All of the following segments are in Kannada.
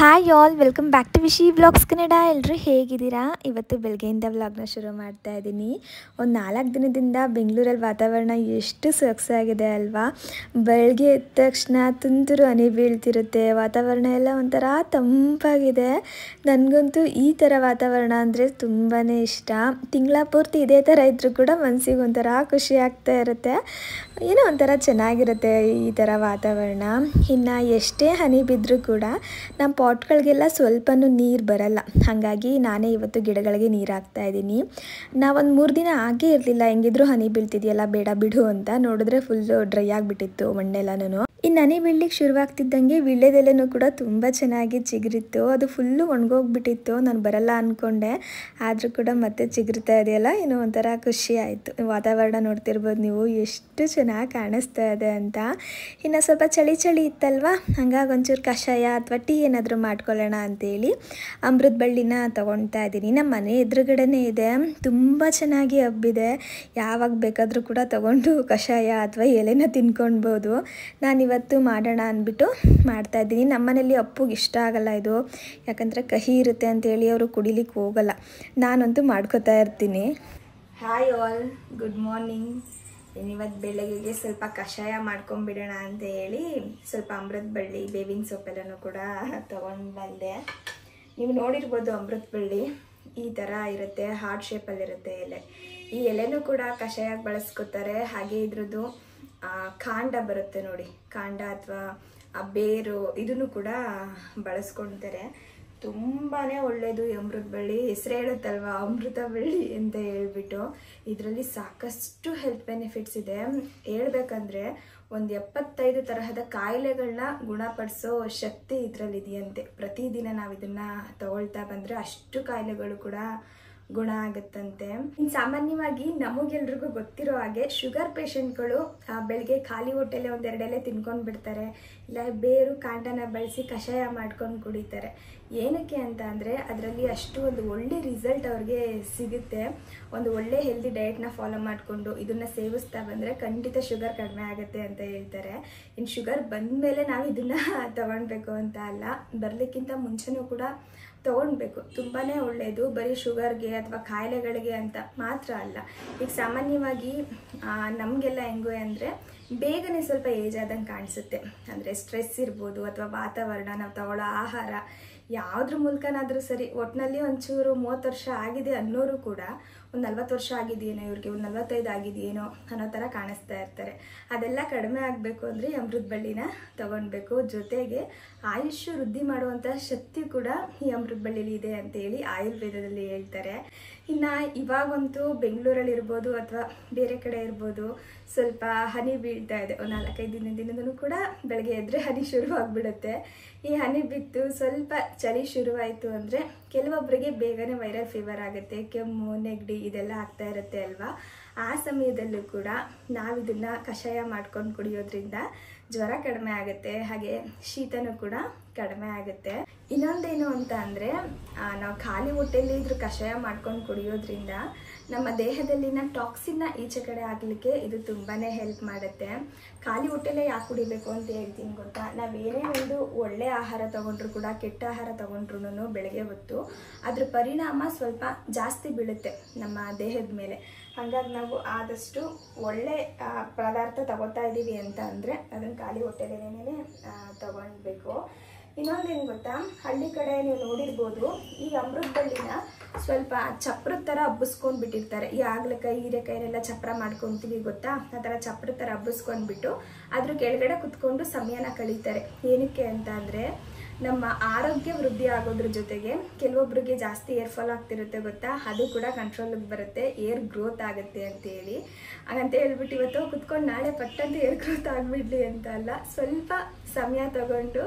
Hi all, welcome back to Vishi vlogs Kannada. ಎಲ್ಲರೂ ಹೇಗಿದ್ದೀರಾ? ಇವತ್ತು ಬೆಳಗ್ಗೆಯಿಂದ ವ್ಲಾಗ್ನ ಶುರು ಮಾಡ್ತಾ ಇದ್ದೀನಿ. ಒಂದು 4 ದಿನದಿಂದ ಬೆಂಗಳೂರಲ್ಲಿ ವಾತಾವರಣ ಎಷ್ಟು ಸೊಗಸಾಗಿದೆ ಅಲ್ವಾ. ಬೆಳಗ್ಗೆ ಎದ್ದ ತಕ್ಷಣ ತುಂತುರು ಹನಿ ಬೀಳ್ತಿರುತ್ತೆ, ವಾತಾವರಣ ಎಲ್ಲ ಒಂಥರ ತಂಪಾಗಿದೆ. ನನಗಂತೂ ಈ ಥರ ವಾತಾವರಣ ಅಂದರೆ ತುಂಬಾ ಇಷ್ಟ. ತಿಂಗಳ ಪೂರ್ತಿ ಇದೇ ಥರ ಇದ್ದರೂ ಕೂಡ ಮನಸ್ಸಿಗೆ ಒಂಥರ ಖುಷಿ ಆಗ್ತಾ ಇರುತ್ತೆ, ಏನೋ ಒಂಥರ ಚೆನ್ನಾಗಿರುತ್ತೆ ಈ ಥರ ವಾತಾವರಣ. ಇನ್ನು ಎಷ್ಟೇ ಹನಿ ಬಿದ್ದರೂ ಕೂಡ ನಮ್ಮ ಪಾಟ್ಗಳಿಗೆಲ್ಲ ಸ್ವಲ್ಪನೂ ನೀರು ಬರಲ್ಲ, ಹಾಗಾಗಿ ನಾನೇ ಇವತ್ತು ಗಿಡಗಳಿಗೆ ನೀರು ಹಾಕ್ತಾ ಇದ್ದೀನಿ. ನಾವೊಂದು 3 ದಿನ ಆಗೇ ಇರಲಿಲ್ಲ, ಹೆಂಗಿದ್ರು ಹನಿ ಬೀಳ್ತಿದೆಯಲ್ಲ ಬೇಡ ಬಿಡು ಅಂತ. ನೋಡಿದ್ರೆ ಫುಲ್ಲು ಡ್ರೈ ಆಗಿಬಿಟ್ಟಿತ್ತು ಮಣ್ಣೆಲ್ಲನೂ. ಇನ್ನು ಹನಿ ಬೀಳ್ಲಿಕ್ಕೆ ಶುರುವಾಗ್ತಿದ್ದಂಗೆ ವೀಳ್ಯದೆಲೆನೂ ಕೂಡ ತುಂಬ ಚೆನ್ನಾಗಿ ಚಿಗುರಿತ್ತು. ಅದು ಫುಲ್ಲು ಒಣಗೋಗ್ಬಿಟ್ಟಿತ್ತು, ನಾನು ಬರಲ್ಲ ಅಂದ್ಕೊಂಡೆ, ಆದರೂ ಕೂಡ ಮತ್ತೆ ಚಿಗುರ್ತಾ ಇದೆಯಲ್ಲ, ಏನೋ ಒಂಥರ ಖುಷಿ ಆಯಿತು. ವಾತಾವರಣ ನೋಡ್ತಿರ್ಬೋದು ನೀವು ಎಷ್ಟು ಚೆನ್ನಾಗಿ ಕಾಣಿಸ್ತಾ ಇದೆ ಅಂತ. ಇನ್ನು ಸ್ವಲ್ಪ ಚಳಿ ಚಳಿ ಇತ್ತಲ್ವ, ಹಂಗಾಗಿ ಒಂಚೂರು ಕಷಾಯ ಅಥವಾ ಟೀ ಏನಾದರೂ ಮಾಡ್ಕೊಳ್ಳೋಣ ಅಂತೇಳಿ ಅಮೃತ ಬಳ್ಳಿನ ತೊಗೊಳ್ತಾ ಇದ್ದೀನಿ. ನಮ್ಮ ಮನೆ ಎದುರುಗಡೆನೇ ಇದೆ, ತುಂಬ ಚೆನ್ನಾಗಿ ಹಬ್ಬಿದೆ. ಯಾವಾಗ ಬೇಕಾದರೂ ಕೂಡ ತೊಗೊಂಡು ಕಷಾಯ ಅಥವಾ ಎಲೆನ ತಿನ್ಕೊಳ್ಬೋದು. ನಾನಿವತ್ತು ಮಾಡೋಣ ಅಂದ್ಬಿಟ್ಟು ಮಾಡ್ತಾಯಿದ್ದೀನಿ. ನಮ್ಮನೇಲಿ ಅಪ್ಪುಗೆ ಇಷ್ಟ ಆಗಲ್ಲ ಇದು, ಯಾಕಂದರೆ ಕಹಿ ಇರುತ್ತೆ ಅಂತೇಳಿ ಅವರು ಕುಡಿಲಿಕ್ಕೆ ಹೋಗಲ್ಲ. ನಾನಂತೂ ಮಾಡ್ಕೋತಾ ಇರ್ತೀನಿ. Hi all, good morning. ಇವತ್ತು ಬೆಳಗ್ಗೆಗೆ ಸ್ವಲ್ಪ ಕಷಾಯ ಮಾಡ್ಕೊಂಬಿಡೋಣ ಅಂತ ಹೇಳಿ ಸ್ವಲ್ಪ ಅಮೃತ ಬಳ್ಳಿ, ಬೇವಿನ ಸೊಪ್ಪೆಲ್ಲನೂ ಕೂಡ ತೊಗೊಂಡು ಬಂದೆ. ನೀವು ನೋಡಿರ್ಬೋದು ಅಮೃತ ಬಳ್ಳಿ ಈ ಥರ ಇರುತ್ತೆ, ಹಾರ್ಟ್ ಶೇಪಲ್ಲಿರುತ್ತೆ ಎಲೆ. ಈ ಎಲೆನೂ ಕೂಡ ಕಷಾಯಕ್ಕೆ ಬಳಸ್ಕೊತಾರೆ. ಹಾಗೆ ಇದ್ರದ್ದು ಕಾಂಡ ಬರುತ್ತೆ ನೋಡಿ, ಕಾಂಡ ಅಥವಾ ಆ ಬೇರು, ಇದನ್ನು ಕೂಡ ಬಳಸ್ಕೊಳ್ತಾರೆ. ತುಂಬಾ ಒಳ್ಳೆಯದು ಈ ಅಮೃತ ಬಳ್ಳಿ. ಹೆಸರು ಹೇಳುತ್ತಲ್ವ ಅಮೃತ ಬಳ್ಳಿ ಅಂತ ಹೇಳ್ಬಿಟ್ಟು. ಇದರಲ್ಲಿ ಸಾಕಷ್ಟು ಹೆಲ್ತ್ ಬೆನಿಫಿಟ್ಸ್ ಇದೆ. ಹೇಳ್ಬೇಕಂದ್ರೆ ಒಂದು 75 ತರಹದ ಕಾಯಿಲೆಗಳನ್ನ ಗುಣಪಡಿಸೋ ಶಕ್ತಿ ಇದರಲ್ಲಿ ಇದೆಯಂತೆ. ಪ್ರತಿದಿನ ನಾವು ಇದನ್ನು ತಗೊಳ್ತಾ ಬಂದರೆ ಅಷ್ಟು ಕಾಯಿಲೆಗಳು ಕೂಡ ಗುಣ ಆಗುತ್ತಂತೆ. ಇನ್ನು ಸಾಮಾನ್ಯವಾಗಿ ನಮಗೆಲ್ರಿಗೂ ಗೊತ್ತಿರೋ ಹಾಗೆ ಶುಗರ್ ಪೇಷಂಟ್ಗಳು ಬೆಳಗ್ಗೆ ಖಾಲಿ ಹೊಟ್ಟೆಲೆ 1-2 ಎಲೆ ತಿನ್ಕೊಂಡು ಬಿಡ್ತಾರೆ, ಇಲ್ಲ ಬೇರು ಕಾಂಡನ ಬಳಸಿ ಕಷಾಯ ಮಾಡ್ಕೊಂಡು ಕುಡಿತಾರೆ. ಏನಕ್ಕೆ ಅಂತ ಅಂದರೆ ಅದರಲ್ಲಿ ಅಷ್ಟು ಒಂದು ಒಳ್ಳೆ ರಿಸಲ್ಟ್ ಅವ್ರಿಗೆ ಸಿಗುತ್ತೆ. ಒಂದು ಒಳ್ಳೆ ಹೆಲ್ದಿ ಡಯಟ್ನ ಫಾಲೋ ಮಾಡಿಕೊಂಡು ಇದನ್ನು ಸೇವಿಸ್ತಾ ಬಂದರೆ ಖಂಡಿತ ಶುಗರ್ ಕಡಿಮೆ ಆಗುತ್ತೆ ಅಂತ ಹೇಳ್ತಾರೆ. ಇನ್ನು ಶುಗರ್ ಬಂದ ಮೇಲೆ ನಾವು ಇದನ್ನು ತಗೊಳ್ಬೇಕು ಅಂತ ಅಲ್ಲ, ಬರಲಿಕ್ಕಿಂತ ಮುಂಚೆನೂ ಕೂಡ ತೊಗೊಳ್ಬೇಕು. ತುಂಬಾ ಒಳ್ಳೆಯದು. ಬರೀ ಶುಗರ್ಗೆ ಅಥವಾ ಕಾಯಿಲೆಗಳಿಗೆ ಅಂತ ಮಾತ್ರ ಅಲ್ಲ. ಈಗ ಸಾಮಾನ್ಯವಾಗಿ ನಮಗೆಲ್ಲ ಹೆಂಗೋ ಅಂದರೆ ಬೇಗನೆ ಸ್ವಲ್ಪ ಏಜ್ ಆದಂಗೆ ಕಾಣಿಸುತ್ತೆ. ಅಂದರೆ ಸ್ಟ್ರೆಸ್ ಇರ್ಬೋದು ಅಥವಾ ವಾತಾವರಣ, ನಾವು ತಗೊಳ್ಳೋ ಆಹಾರ, ಯಾವುದ್ರ ಮೂಲಕನಾದರೂ ಸರಿ, ಒಟ್ಟಿನಲ್ಲಿ ಒಂಚೂರು 30 ವರ್ಷ ಆಗಿದೆ ಅನ್ನೋರು ಕೂಡ ಒಂದು 40 ವರ್ಷ ಆಗಿದೆಯೇನೋ ಇವ್ರಿಗೆ, ಒಂದು 45 ಆಗಿದೆಯೇನೋ ಅನ್ನೋ ಥರ ಕಾಣಿಸ್ತಾ ಇರ್ತಾರೆ. ಅದೆಲ್ಲ ಕಡಿಮೆ ಆಗಬೇಕು ಅಂದರೆ ಅಮೃತ ಬಳ್ಳಿನ ತೊಗೊಳ್ಬೇಕು. ಜೊತೆಗೆ ಆಯುಷ್ ವೃದ್ಧಿ ಮಾಡುವಂಥ ಶಕ್ತಿ ಕೂಡ ಈ ಅಮೃತ ಬಳ್ಳಿಲಿ ಇದೆ ಅಂತೇಳಿ ಆಯುರ್ವೇದದಲ್ಲಿ ಹೇಳ್ತಾರೆ. ಇನ್ನು ಇವಾಗಂತೂ ಬೆಂಗಳೂರಲ್ಲಿ ಇರ್ಬೋದು ಅಥವಾ ಬೇರೆ ಕಡೆ ಇರ್ಬೋದು ಸ್ವಲ್ಪ ಹನಿ ಬೀಳ್ತಾ ಇದೆ. ಒಂದು 4-5 ದಿನದೂ ಕೂಡ ಬೆಳಗ್ಗೆ ಎದ್ರೆ ಹನಿ ಶುರುವಾಗ್ಬಿಡುತ್ತೆ. ಈ ಹನಿ ಬಿತ್ತು ಸ್ವಲ್ಪ ಚಳಿ ಶುರುವಾಯಿತು ಅಂದರೆ ಕೆಲವೊಬ್ಬರಿಗೆ ಬೇಗನೆ ವೈರಲ್ ಫೀವರ್ ಆಗುತ್ತೆ, ಕೆಮ್ಮು ನೆಗಡಿ ಇದೆಲ್ಲ ಆಗ್ತಾ ಇರುತ್ತೆ ಅಲ್ವಾ. ಆ ಸಮಯದಲ್ಲೂ ಕೂಡ ನಾವಿದನ್ನು ಕಷಾಯ ಮಾಡ್ಕೊಂಡು ಕುಡಿಯೋದ್ರಿಂದ ಜ್ವರ ಕಡಿಮೆ ಆಗುತ್ತೆ, ಹಾಗೆ ಶೀತನೂ ಕೂಡ ಕಡಿಮೆ ಆಗುತ್ತೆ. ಇನ್ನೊಂದೇನು ಅಂತ ಅಂದರೆ ನಾವು ಖಾಲಿ ಹೊಟ್ಟೆಯಲ್ಲಿ ಇದ್ರ ಕಷಾಯ ಮಾಡ್ಕೊಂಡು ಕುಡಿಯೋದ್ರಿಂದ ನಮ್ಮ ದೇಹದಲ್ಲಿನ ಟಾಕ್ಸಿನ್ನ ಈಚೆ ಕಡೆ ಆಗಲಿಕ್ಕೆ ಇದು ತುಂಬಾ ಹೆಲ್ಪ್ ಮಾಡುತ್ತೆ. ಖಾಲಿ ಹೊಟ್ಟೆಲೇ ಯಾಕೆ ಕುಡಿಬೇಕು ಅಂತ ಹೇಳ್ತೀನಿ ಗೊತ್ತಾ? ನಾವೇನೇ ಒಂದು ಒಳ್ಳೆ ಆಹಾರ ತೊಗೊಂಡ್ರು ಕೂಡ ಕೆಟ್ಟ ಆಹಾರ ತೊಗೊಂಡ್ರು ಬೆಳಗ್ಗೆ ಹೊತ್ತು ಅದ್ರ ಪರಿಣಾಮ ಸ್ವಲ್ಪ ಜಾಸ್ತಿ ಬೀಳುತ್ತೆ ನಮ್ಮ ದೇಹದ ಮೇಲೆ. ಹಾಗಾಗಿ ನಾವು ಆದಷ್ಟು ಒಳ್ಳೆ ಪದಾರ್ಥ ತಗೋತಾ ಇದ್ದೀವಿ ಅಂತ ಅಂದರೆ ಅದನ್ನು ಖಾಲಿ ಹೊಟ್ಟೆಲೇನೇ ತಗೊಳ್ಬೇಕು. ಇನ್ನೊಂದೇನು ಗೊತ್ತಾ, ಹಳ್ಳಿ ಕಡೆ ನೀವು ನೋಡಿರ್ಬೋದು ಈ ಅಮೃತ ಬಳ್ಳಿನ ಸ್ವಲ್ಪ ಚಪ್ರದ ಥರ ಹಬ್ಬಿಸ್ಕೊಂಡು ಬಿಟ್ಟಿರ್ತಾರೆ. ಈ ಹಾಗಲಕಾಯಿ ಹೀರೆಕಾಯಿನೆಲ್ಲ ಚಪ್ರ ಮಾಡ್ಕೊತೀವಿ ಗೊತ್ತಾ, ಆ ಥರ ಚಪ್ರದ ಥರ ಹಬ್ಬಿಸ್ಕೊಂಡ್ಬಿಟ್ಟು ಅದ್ರ ಕೆಳಗಡೆ ಕುತ್ಕೊಂಡು ಸಮಯನ ಕಳೀತಾರೆ. ಏನಕ್ಕೆ ಅಂತ ಅಂದರೆ ನಮ್ಮ ಆರೋಗ್ಯ ವೃದ್ಧಿ ಆಗೋದ್ರ ಜೊತೆಗೆ ಕೆಲವೊಬ್ಬರಿಗೆ ಜಾಸ್ತಿ ಏರ್ ಫಾಲ್ ಆಗ್ತಿರುತ್ತೆ ಗೊತ್ತಾ, ಅದು ಕೂಡ ಕಂಟ್ರೋಲಿಗೆ ಬರುತ್ತೆ, ಏರ್ ಗ್ರೋತ್ ಆಗುತ್ತೆ ಅಂತೇಳಿ. ಹಾಗಂತ ಹೇಳ್ಬಿಟ್ಟು ಇವತ್ತು ಕುತ್ಕೊಂಡು ನಾಳೆ ಪಟ್ಟಂತ ಏರ್ ಗ್ರೋತ್ ಆಗಿಬಿಡ್ಲಿ ಅಂತ ಅಲ್ಲ, ಸ್ವಲ್ಪ ಸಮಯ ತಗೊಂಡು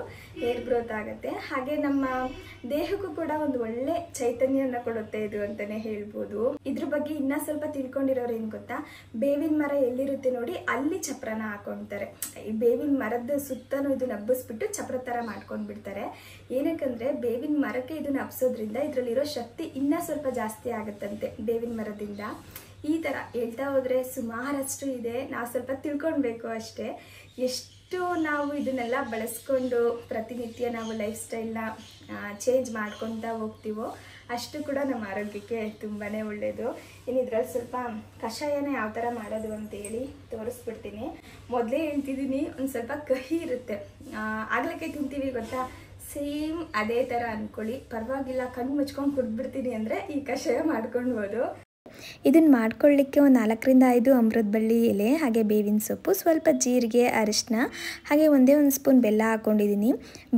ಏರ್ ಗ್ರೋತ್ ಆಗುತ್ತೆ. ಹಾಗೆ ನಮ್ಮ ದೇಹಕ್ಕೂ ಕೂಡ ಒಂದು ಒಳ್ಳೆ ಚೈತನ್ಯನ ಕೊಡುತ್ತೆ ಇದು ಅಂತಲೇ ಹೇಳ್ಬೋದು. ಇದ್ರ ಬಗ್ಗೆ ಇನ್ನೂ ಸ್ವಲ್ಪ ತಿಳ್ಕೊಂಡಿರೋರು ಏನು ಗೊತ್ತಾ, ಬೇವಿನ ಮರ ಎಲ್ಲಿರುತ್ತೆ ನೋಡಿ ಅಲ್ಲಿ ಚಪ್ರನ ಹಾಕೊಳ್ತಾರೆ. ಈ ಬೇವಿನ ಮರದ ಸುತ್ತನೂ ಇದನ್ನ ಹಬ್ಬಿಸ್ಬಿಟ್ಟು ಚಪ್ರ ಥರ ಮಾಡ್ಕೊಂಡು ಬಿಡ್ತಾರೆ. ಏನಕ್ಕಂದ್ರೆ ಬೇವಿನ ಮರಕ್ಕೆ ಇದನ್ನ ಹಬ್ಸೋದ್ರಿಂದ ಇದರಲ್ಲಿರೋ ಶಕ್ತಿ ಇನ್ನೂ ಸ್ವಲ್ಪ ಜಾಸ್ತಿ ಆಗುತ್ತಂತೆ ಬೇವಿನ ಮರದಿಂದ. ಈ ಥರ ಹೇಳ್ತಾ ಹೋದರೆ ಸುಮಾರಷ್ಟು ಇದೆ, ನಾವು ಸ್ವಲ್ಪ ತಿಳ್ಕೊಳ್ಬೇಕು ಅಷ್ಟೇ. ಎಷ್ಟು ನಾವು ಇದನ್ನೆಲ್ಲ ಬಳಸ್ಕೊಂಡು ಪ್ರತಿನಿತ್ಯ ನಾವು ಲೈಫ್ ಸ್ಟೈಲ್ನ ಚೇಂಜ್ ಮಾಡ್ಕೊತಾ ಹೋಗ್ತೀವೋ ಅಷ್ಟು ಕೂಡ ನಮ್ಮ ಆರೋಗ್ಯಕ್ಕೆ ತುಂಬಾ ಒಳ್ಳೆಯದು. ಇನ್ನು ಇದರಲ್ಲಿ ಸ್ವಲ್ಪ ಕಷಾಯನ ಯಾವ ಥರ ಮಾಡೋದು ಅಂತೇಳಿ ತೋರಿಸ್ಬಿಡ್ತೀನಿ. ಮೊದಲೇ ಹೇಳ್ತಿದ್ದೀನಿ, ಒಂದು ಸ್ವಲ್ಪ ಕಹಿ ಇರುತ್ತೆ. ಆಗ್ಲಕ್ಕೆ ತಿಂತೀವಿ ಗೊತ್ತಾ, ಸೇಮ್ ಅದೇ ಥರ ಅಂದ್ಕೊಳ್ಳಿ, ಪರವಾಗಿಲ್ಲ. ಕಣ್ಣು ಮುಚ್ಕೊಂಡು ಕುಡಿದ್ಬಿಡ್ತೀನಿ ಅಂದರೆ ಈ ಕಷಾಯ ಮಾಡ್ಕೊಳ್ಬೋದು. ಇದನ್ನು ಮಾಡ್ಕೊಳ್ಳಿಕ್ಕೆ ಒಂದು 4 ರಿಂದ 5 ಅಮೃತ ಬಳ್ಳಿ ಎಲೆ, ಹಾಗೆ ಬೇವಿನ ಸೊಪ್ಪು, ಸ್ವಲ್ಪ ಜೀರಿಗೆ, ಅರಿಶಿನ, ಹಾಗೆ ಒಂದೇ ಒಂದು ಸ್ಪೂನ್ ಬೆಲ್ಲ ಹಾಕ್ಕೊಂಡಿದ್ದೀನಿ.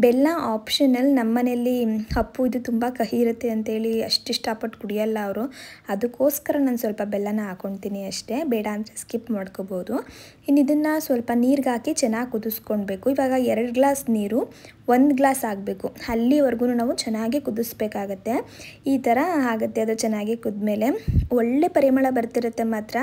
ಬೆಲ್ಲ ಆಪ್ಷನಲ್. ನಮ್ಮನೇಲಿ ಅಪ್ಪು ಇದು ತುಂಬ ಕಹಿ ಇರುತ್ತೆ ಅಂತೇಳಿ ಅಷ್ಟು ಇಷ್ಟಪಟ್ಟು ಕುಡಿಯಲ್ಲ ಅವರು, ಅದಕ್ಕೋಸ್ಕರ ನಾನು ಸ್ವಲ್ಪ ಬೆಲ್ಲನ ಹಾಕ್ಕೊಳ್ತೀನಿ ಅಷ್ಟೇ. ಬೇಡ ಅಂದರೆ ಸ್ಕಿಪ್ ಮಾಡ್ಕೋಬೋದು. ಇನ್ನು ಇದನ್ನು ಸ್ವಲ್ಪ ನೀರಿಗೆ ಹಾಕಿ ಚೆನ್ನಾಗಿ ಕುದಿಸ್ಕೊಳ್ಬೇಕು. ಇವಾಗ 2 ಗ್ಲಾಸ್ ನೀರು 1 ಗ್ಲಾಸ್ ಆಗಬೇಕು, ಅಲ್ಲಿವರೆಗೂ ನಾವು ಚೆನ್ನಾಗಿ ಕುದಿಸ್ಬೇಕಾಗತ್ತೆ. ಈ ಥರ ಆಗುತ್ತೆ. ಅದು ಚೆನ್ನಾಗಿ ಕುದ್ಮೇಲೆ ಒಳ್ಳೆ ಪರಿಮಳ ಬರ್ತಿರುತ್ತೆ ಮಾತ್ರ,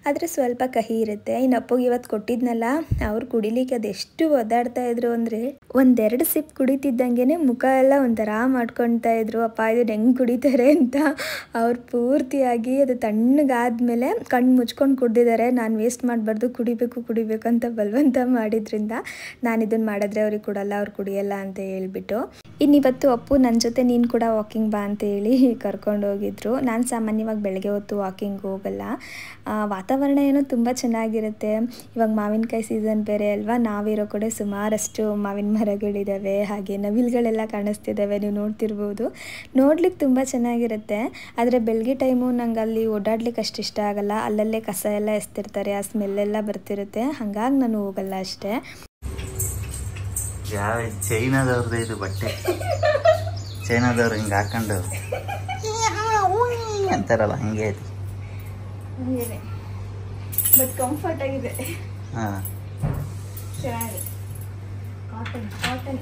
ಆದರೆ ಸ್ವಲ್ಪ ಕಹಿ ಇರುತ್ತೆ. ಇನ್ನು ಅಪ್ಪಗೆ ಇವತ್ತು ಕೊಟ್ಟಿದ್ನಲ್ಲ, ಅವ್ರು ಕುಡಿಲಿಕ್ಕೆ ಅದೆಷ್ಟು ಒದ್ದಾಡ್ತಾ ಇದ್ರು ಅಂದರೆ 1-2 ಸಿಪ್ ಕುಡಿತಿದ್ದಂಗೆ ಮುಖ ಎಲ್ಲ ಒಂಥರ ಮಾಡ್ಕೊಳ್ತಾ ಇದ್ರು. ಅಪ್ಪ ಇದನ್ನು ಹೆಂಗೆ ಕುಡಿತಾರೆ ಅಂತ. ಅವ್ರು ಪೂರ್ತಿಯಾಗಿ ಅದು ತಣ್ಣಗಾದ್ಮೇಲೆ ಕಣ್ಣು ಮುಚ್ಕೊಂಡು ಕುಡ್ದಿದ್ದಾರೆ. ನಾನು ವೇಸ್ಟ್ ಮಾಡಬಾರ್ದು, ಕುಡಿಬೇಕು ಅಂತ ಬಲವಂತ ಮಾಡಿದ್ರಿಂದ ನಾನು ಇದನ್ನು ಮಾಡಿದ್ರೆ ಅವ್ರಿಗೆ ಕೊಡಲ್ಲ, ಅವ್ರು ಕುಡಿಯಲ್ಲ ಅಂತ ಹೇಳ್ಬಿಟ್ಟು. ಇನ್ನಿವತ್ತು ಅಪ್ಪು ನನ್ನ ಜೊತೆ ನೀನು ಕೂಡ ವಾಕಿಂಗ್ ಬಾ ಅಂತ ಹೇಳಿ ಕರ್ಕೊಂಡು ಹೋಗಿದ್ರು. ನಾನು ಸಾಮಾನ್ಯವಾಗಿ ಬೆಳಗ್ಗೆ ಹೊತ್ತು ವಾಕಿಂಗ್ ಹೋಗಲ್ಲ. ವಾತಾವರಣ ಏನೋ ತುಂಬ ಚೆನ್ನಾಗಿರುತ್ತೆ. ಇವಾಗ ಮಾವಿನಕಾಯಿ ಸೀಸನ್ ಬೇರೆ ಅಲ್ವಾ, ನಾವಿರೋ ಕಡೆ ಸುಮಾರಷ್ಟು ಮಾವಿನ ಮರಗಳಿದ್ದಾವೆ, ಹಾಗೆ ನವಿಲುಗಳೆಲ್ಲ ಕಾಣಿಸ್ತಿದ್ದಾವೆ, ನೀವು ನೋಡ್ತಿರ್ಬೋದು. ನೋಡ್ಲಿಕ್ಕೆ ತುಂಬ ಚೆನ್ನಾಗಿರುತ್ತೆ. ಆದರೆ ಬೆಳಗ್ಗೆ ಟೈಮು ನಂಗೆ ಅಲ್ಲಿ ಓಡಾಡ್ಲಿಕ್ಕೆ ಅಷ್ಟು ಇಷ್ಟ ಆಗಲ್ಲ. ಅಲ್ಲಲ್ಲೇ ಕಸ ಎಲ್ಲ ಎಸ್ತಿರ್ತಾರೆ, ಆ ಸ್ಮೆಲ್ಲೆಲ್ಲ ಬರ್ತಿರುತ್ತೆ, ಹಾಗಾಗಿ ನಾನು ಹೋಗಲ್ಲ ಅಷ್ಟೇ. ಯಾವ ಚೈನಾದವ್ರದ್ದು ಇದು ಬಟ್ಟೆ, ಚೈನಾದವ್ರು ಹಿಂಗೆ ಹಾಕೊಂಡು ಅಂತಾರಲ್ಲ, ಹಂಗೆ ಐತಿ. ಬಟ್ ಕಂಫರ್ಟ್ ಆಗಿದೆ. ಹಾಂ, ಚೆನ್ನಾಗಿದೆ. ಕಾಟನ್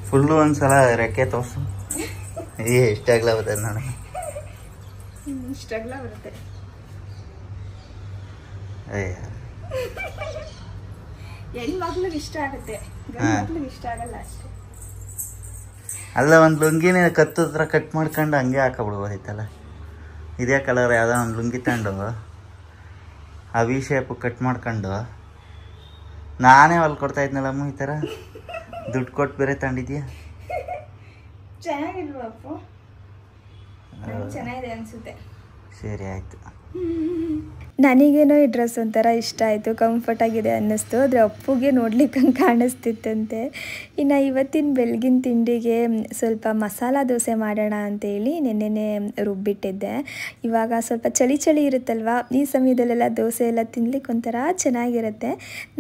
ಫುಲ್ಲು ಒಂದ್ಸಲ ರೆಕ್ಕೆ ತೋರ್ಸು. ಎಷ್ಟಾಗ್ಲ ಬರ್ತದೆ ನೋಡಿ, ಇಷ್ಟಾಗ್ಲ ಬರುತ್ತೆ. ಹೆಣ್ಮಕ್ಳಿಗೆ ಇಷ್ಟ ಆಗುತ್ತೆ, ಗಂಡ್ಮಕ್ಳಿಗೆ ಇಷ್ಟ ಆಗಲ್ಲ ಅಷ್ಟೇ. ಅಲ್ಲ, ಒಂದು ಲುಂಗಿನೇ ಕತ್ತು ಹತ್ರ ಕಟ್ ಮಾಡ್ಕೊಂಡು ಹಂಗೆ ಹಾಕಬಿಡ್ಬೋದಿತ್ತಲ್ಲ. ಇದೇ ಕಲರ್ ಯಾವುದೋ ಒಂದು ಲುಂಗಿ ತಗೊಂಡು ಆ ವಿ ಶೇಪ್ ಕಟ್ ಮಾಡ್ಕೊಂಡು ನಾನೇ ಹೊಲ್ಕೊಡ್ತಾ ಇದ್ನಲ್ಲಮ್ಮ. ಈ ಥರ ದುಡ್ಡು ಕೊಟ್ಟು ಬೇರೆ ತಗೊಂಡಿದ್ಯಾ? ಚೆನ್ನಾಗಿಲ್ವಾ ಅಪ್ಪು? ಚೆನ್ನಾಗಿದೆ ಅನ್ಸುತ್ತೆ. ಸರಿ, ಆಯಿತು. ನನಗೇನೋ ಈ ಡ್ರೆಸ್ ಒಂಥರ ಇಷ್ಟ ಆಯಿತು, ಕಂಫರ್ಟಾಗಿದೆ ಅನ್ನಿಸ್ತು. ಆದರೆ ಅಪ್ಪುಗೆ ನೋಡ್ಲಿಕ್ಕೆ ಹಂಗೆ ಕಾಣಿಸ್ತಿತ್ತಂತೆ. ಇನ್ನು ಇವತ್ತಿನ ಬೆಳಗಿನ ತಿಂಡಿಗೆ ಸ್ವಲ್ಪ ಮಸಾಲ ದೋಸೆ ಮಾಡೋಣ ಅಂತೇಳಿ ನೆನ್ನೆನೇ ರುಬ್ಬಿಟ್ಟಿದ್ದೆ. ಇವಾಗ ಸ್ವಲ್ಪ ಚಳಿ ಇರುತ್ತಲ್ವ, ಈ ಸಮಯದಲ್ಲೆಲ್ಲ ದೋಸೆ ಎಲ್ಲ ತಿನ್ಲಿಕ್ಕೆ ಒಂಥರ ಚೆನ್ನಾಗಿರುತ್ತೆ.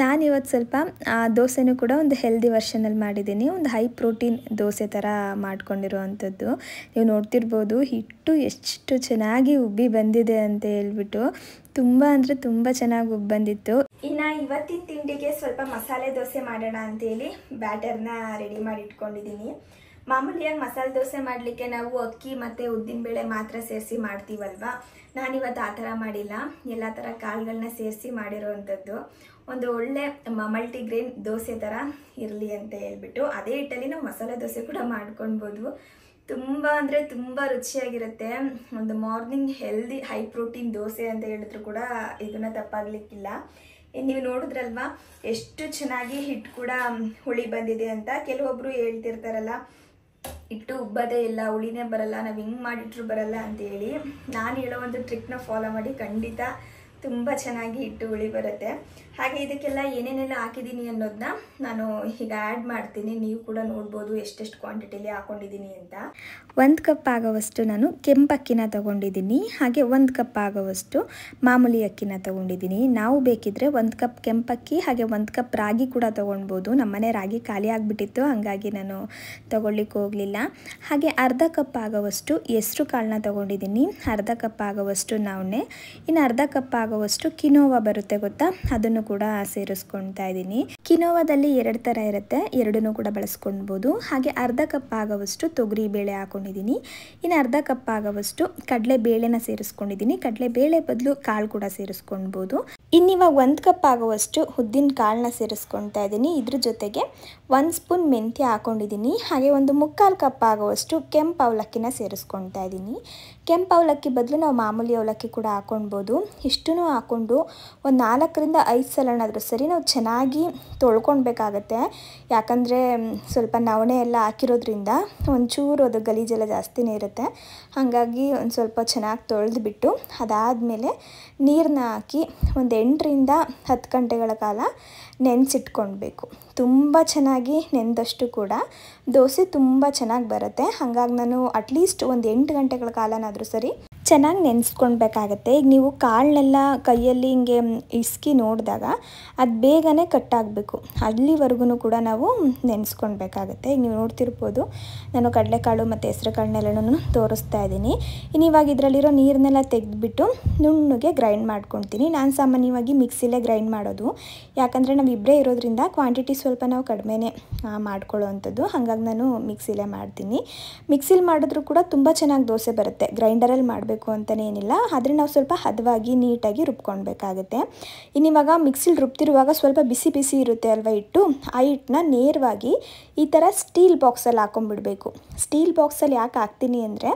ನಾನಿವತ್ತು ಸ್ವಲ್ಪ ದೋಸೆನೂ ಕೂಡ ಒಂದು ಹೆಲ್ದಿ ವರ್ಷನಲ್ಲಿ ಮಾಡಿದ್ದೀನಿ. ಒಂದು ಹೈ ಪ್ರೋಟೀನ್ ದೋಸೆ ಥರ ಮಾಡ್ಕೊಂಡಿರೋ ಅಂಥದ್ದು. ನೀವು ನೋಡ್ತಿರ್ಬೋದು ಹಿಟ್ಟು ಎಷ್ಟು ಚೆನ್ನಾಗಿ ಉಬ್ಬಿ ಬಂದಿದೆ ಅಂತ ಹೇಳ್ಬಿಟ್ಟು. ತುಂಬ ಅಂದರೆ ತುಂಬ ಚೆನ್ನಾಗಿ ಉಬ್ಬಿ ಬಂದಿತ್ತು. ಇನ್ನು ಇವತ್ತಿನ ತಿಂಡಿಗೆ ಸ್ವಲ್ಪ ಮಸಾಲೆ ದೋಸೆ ಮಾಡೋಣ ಅಂತೇಳಿ ಬ್ಯಾಟರ್ನ ರೆಡಿ ಮಾಡಿ ಇಟ್ಕೊಂಡಿದ್ದೀನಿ. ಮಾಮೂಲಿಯಾಗಿ ಮಸಾಲೆ ದೋಸೆ ಮಾಡಲಿಕ್ಕೆ ನಾವು ಅಕ್ಕಿ ಮತ್ತು ಉದ್ದಿನಬೇಳೆ ಮಾತ್ರ ಸೇರಿಸಿ ಮಾಡ್ತೀವಲ್ವ, ನಾನಿವತ್ತು ಆ ಥರ ಮಾಡಿಲ್ಲ. ಎಲ್ಲ ಥರ ಕಾಳುಗಳನ್ನ ಸೇರಿಸಿ ಮಾಡಿರೋ ಅಂಥದ್ದು. ಒಂದು ಒಳ್ಳೆ ಮಲ್ಟಿಗ್ರೇನ್ ದೋಸೆ ಥರ ಇರಲಿ ಅಂತ ಹೇಳ್ಬಿಟ್ಟು ಅದೇ ಹಿಟ್ಟಲ್ಲಿ ನಾವು ಮಸಾಲೆ ದೋಸೆ ಕೂಡ ಮಾಡ್ಕೊಳ್ಬೋದು. ತುಂಬ ಅಂದರೆ ತುಂಬ ರುಚಿಯಾಗಿರುತ್ತೆ. ಒಂದು morning healthy high protein dosa ಅಂತ ಹೇಳಿದ್ರು ಕೂಡ ಇದನ್ನು ತಪ್ಪಾಗಲಿಕ್ಕಿಲ್ಲ. ನೀವು ನೋಡಿದ್ರಲ್ವಾ ಎಷ್ಟು ಚೆನ್ನಾಗಿ ಹಿಟ್ಟು ಕೂಡ ಹುಳಿ ಬಂದಿದೆ ಅಂತ. ಕೆಲವೊಬ್ಬರು ಹೇಳ್ತಿರ್ತಾರಲ್ಲ, ಹಿಟ್ಟು ಉಬ್ಬದೇ ಇಲ್ಲ, ಹುಳಿನೇ ಬರಲ್ಲ, ನಾವು ಹಿಂಗೆ ಮಾಡಿಟ್ರು ಬರಲ್ಲ ಅಂತೇಳಿ. ನಾನು ಹೇಳೋ ಒಂದು ಟ್ರಿಕ್ನ ಫಾಲೋ ಮಾಡಿ ಖಂಡಿತ ತುಂಬ ಚೆನ್ನಾಗಿ ಹಿಟ್ಟು ಹುಳಿ ಬರುತ್ತೆ. ಹಾಗೆ ಇದಕ್ಕೆಲ್ಲ ಏನೇನೆಲ್ಲ ಹಾಕಿದ್ದೀನಿ ಅನ್ನೋದನ್ನ ನಾನು ಈಗ ಆ್ಯಡ್ ಮಾಡ್ತೀನಿ. ನೀವು ಕೂಡ ನೋಡ್ಬೋದು ಎಷ್ಟೆಷ್ಟು ಕ್ವಾಂಟಿಟಿಲಿ ಹಾಕೊಂಡಿದ್ದೀನಿ ಅಂತ. 1 ಕಪ್ ಆಗೋವಷ್ಟು ನಾನು ಕೆಂಪಕ್ಕಿನ ತೊಗೊಂಡಿದ್ದೀನಿ, ಹಾಗೆ 1 ಕಪ್ ಆಗೋವಷ್ಟು ಮಾಮೂಲಿ ಅಕ್ಕಿನ ತೊಗೊಂಡಿದ್ದೀನಿ. ನಾವು ಬೇಕಿದ್ರೆ 1 ಕಪ್ ಕೆಂಪಕ್ಕಿ ಹಾಗೆ 1 ಕಪ್ ರಾಗಿ ಕೂಡ ತೊಗೊಳ್ಬೋದು. ನಮ್ಮನೆ ರಾಗಿ ಖಾಲಿ ಆಗಿಬಿಟ್ಟಿತ್ತು, ಹಾಗಾಗಿ ನಾನು ತೊಗೊಳ್ಲಿಕ್ಕೆ ಹೋಗಲಿಲ್ಲ. ಹಾಗೆ ಅರ್ಧ ಕಪ್ ಆಗೋವಷ್ಟು ಹೆಸ್ರು ಕಾಳನ್ನ ತೊಗೊಂಡಿದ್ದೀನಿ, ಅರ್ಧ ಕಪ್ ಆಗೋವಷ್ಟು ನವಣೆ, ಇನ್ನು ಅರ್ಧ ಕಪ್ ಆಗೋವಷ್ಟು ಕಿನೋವಾ ಬರುತ್ತೆ ಗೊತ್ತಾ, ಅದನ್ನು ಕೂಡ ಸೇರಿಸ್ಕೊಳ್ತಾ ಇದ್ದೀನಿ. ಕಿನೋವಾದಲ್ಲಿ 2 ಥರ ಇರುತ್ತೆ, ಎರಡನ್ನೂ ಕೂಡ ಬಳಸ್ಕೊಳ್ಬೋದು. ಹಾಗೆ ಅರ್ಧ ಕಪ್ ಆಗೋವಷ್ಟು ತೊಗರಿ ಬೇಳೆ ಹಾಕೊಂಡಿದ್ದೀನಿ, ಇನ್ನು ಅರ್ಧ ಕಪ್ ಆಗೋವಷ್ಟು ಕಡಲೆ ಬೇಳೆನ ಸೇರಿಸ್ಕೊಂಡಿದ್ದೀನಿ. ಕಡಲೆ ಬೇಳೆ ಬದಲು ಕಾಳು ಕೂಡ ಸೇರಿಸ್ಕೊಳ್ಬೋದು. ಇನ್ನಿವಾಗ 1 ಕಪ್ ಆಗುವಷ್ಟು ಉದ್ದಿನ ಕಾಳನ್ನ ಸೇರಿಸ್ಕೊಳ್ತಾ ಇದ್ದೀನಿ. ಇದ್ರ ಜೊತೆಗೆ 1 ಸ್ಪೂನ್ ಮೆಂತ್ಯ ಹಾಕ್ಕೊಂಡಿದ್ದೀನಿ. ಹಾಗೆ ಒಂದು 3/4 ಕಪ್ ಆಗುವಷ್ಟು ಕೆಂಪು ಅವಲಕ್ಕಿನ ಸೇರಿಸ್ಕೊಳ್ತಾ ಇದ್ದೀನಿ. ಕೆಂಪು ಅವಲಕ್ಕಿ ಬದಲು ನಾವು ಮಾಮೂಲಿ ಅವಲಕ್ಕಿ ಕೂಡ ಹಾಕ್ಕೊಳ್ಬೋದು. ಇಷ್ಟನ್ನು ಹಾಕ್ಕೊಂಡು ಒಂದು 4ರಿಂದ 5 ಸಲನಾದರೂ ಸರಿ ನಾವು ಚೆನ್ನಾಗಿ ತೊಳ್ಕೊಳ್ಬೇಕಾಗತ್ತೆ. ಯಾಕಂದರೆ ಸ್ವಲ್ಪ ನವಣೆ ಎಲ್ಲ ಹಾಕಿರೋದ್ರಿಂದ ಒಂಚೂರು ಅದು ಗಲೀಜೆಲ್ಲ ಜಾಸ್ತಿನೇ ಇರುತ್ತೆ. ಹಾಗಾಗಿ ಒಂದು ಸ್ವಲ್ಪ ಚೆನ್ನಾಗಿ ತೊಳೆದ್ಬಿಟ್ಟು ಅದಾದಮೇಲೆ ನೀರನ್ನ ಹಾಕಿ ಒಂದು 8ರಿಂದ 10 ಗಂಟೆಗಳ ಕಾಲ ನೆನೆಸಿಟ್ಕೊಳ್ಬೇಕು. ತುಂಬ ಚೆನ್ನಾಗಿ ನೆನೆದಷ್ಟು ಕೂಡ ದೋಸೆ ತುಂಬ ಚೆನ್ನಾಗಿ ಬರುತ್ತೆ. ಹಾಗಾಗಿ ನಾನು ಅಟ್ಲೀಸ್ಟ್ ಒಂದು 8 ಗಂಟೆಗಳ ಕಾಲನಾದರೂ ಸರಿ ಚೆನ್ನಾಗಿ ನೆನೆಸ್ಕೊಳ್ಬೇಕಾಗತ್ತೆ. ಈಗ ನೀವು ಕಾಳನ್ನೆಲ್ಲ ಕೈಯಲ್ಲಿ ಹಿಂಗೆ ಇಸ್ಕಿ ನೋಡಿದಾಗ ಅದು ಬೇಗನೆ ಕಟ್ಟಾಗಬೇಕು. ಅಲ್ಲಿವರೆಗೂ ಕೂಡ ನಾವು ನೆನೆಸ್ಕೊಳ್ಬೇಕಾಗತ್ತೆ. ಈಗ ನೀವು ನೋಡ್ತಿರ್ಬೋದು ನಾನು ಕಡಲೆಕಾಳು ಮತ್ತು ಹೆಸರು ಕಾಳನ್ನೆಲ್ಲನೂ ತೋರಿಸ್ತಾ ಇದ್ದೀನಿ. ಇವಾಗ ಇದರಲ್ಲಿರೋ ನೀರನ್ನೆಲ್ಲ ತೆಗೆದುಬಿಟ್ಟು ನುಣ್ಣಗೆ ಗ್ರೈಂಡ್ ಮಾಡ್ಕೊಳ್ತೀನಿ. ನಾನು ಸಾಮಾನ್ಯವಾಗಿ ಮಿಕ್ಸಿಲೇ ಗ್ರೈಂಡ್ ಮಾಡೋದು. ಯಾಕಂದರೆ ನಾವು ಇಬ್ಬರೇ ಇರೋದ್ರಿಂದ ಕ್ವಾಂಟಿಟಿ ಸ್ವಲ್ಪ ನಾವು ಕಡಿಮೆನೇ ಮಾಡ್ಕೊಳ್ಳೋ ಅಂಥದ್ದು. ಹಾಗಾಗಿ ನಾನು ಮಿಕ್ಸಿಲೇ ಮಾಡ್ತೀನಿ. ಮಿಕ್ಸಿಲಿ ಮಾಡಿದ್ರೂ ಕೂಡ ತುಂಬ ಚೆನ್ನಾಗಿ ದೋಸೆ ಬರುತ್ತೆ. ಗ್ರೈಂಡರಲ್ಲಿ ಮಾಡಬೇಕು ಅಂತಲೇ ಏನಿಲ್ಲ, ಆದರೆ ನಾವು ಸ್ವಲ್ಪ ಹದವಾಗಿ ನೀಟಾಗಿ ರುಬ್ಕೊಳ್ಬೇಕಾಗುತ್ತೆ. ಇನ್ನಿವಾಗ ಮಿಕ್ಸಿಲಿ ರುಬ್ತಿರುವಾಗ ಸ್ವಲ್ಪ ಬಿಸಿ ಬಿಸಿ ಇರುತ್ತೆ ಅಲ್ವಾ ಹಿಟ್ಟು, ಆ ಹಿಟ್ಟನ್ನ ನೇರವಾಗಿ ಈ ಥರ ಸ್ಟೀಲ್ ಬಾಕ್ಸಲ್ಲಿ ಹಾಕೊಂಡ್ಬಿಡಬೇಕು. ಸ್ಟೀಲ್ ಬಾಕ್ಸಲ್ಲಿ ಯಾಕೆ ಹಾಕ್ತೀನಿ ಅಂದರೆ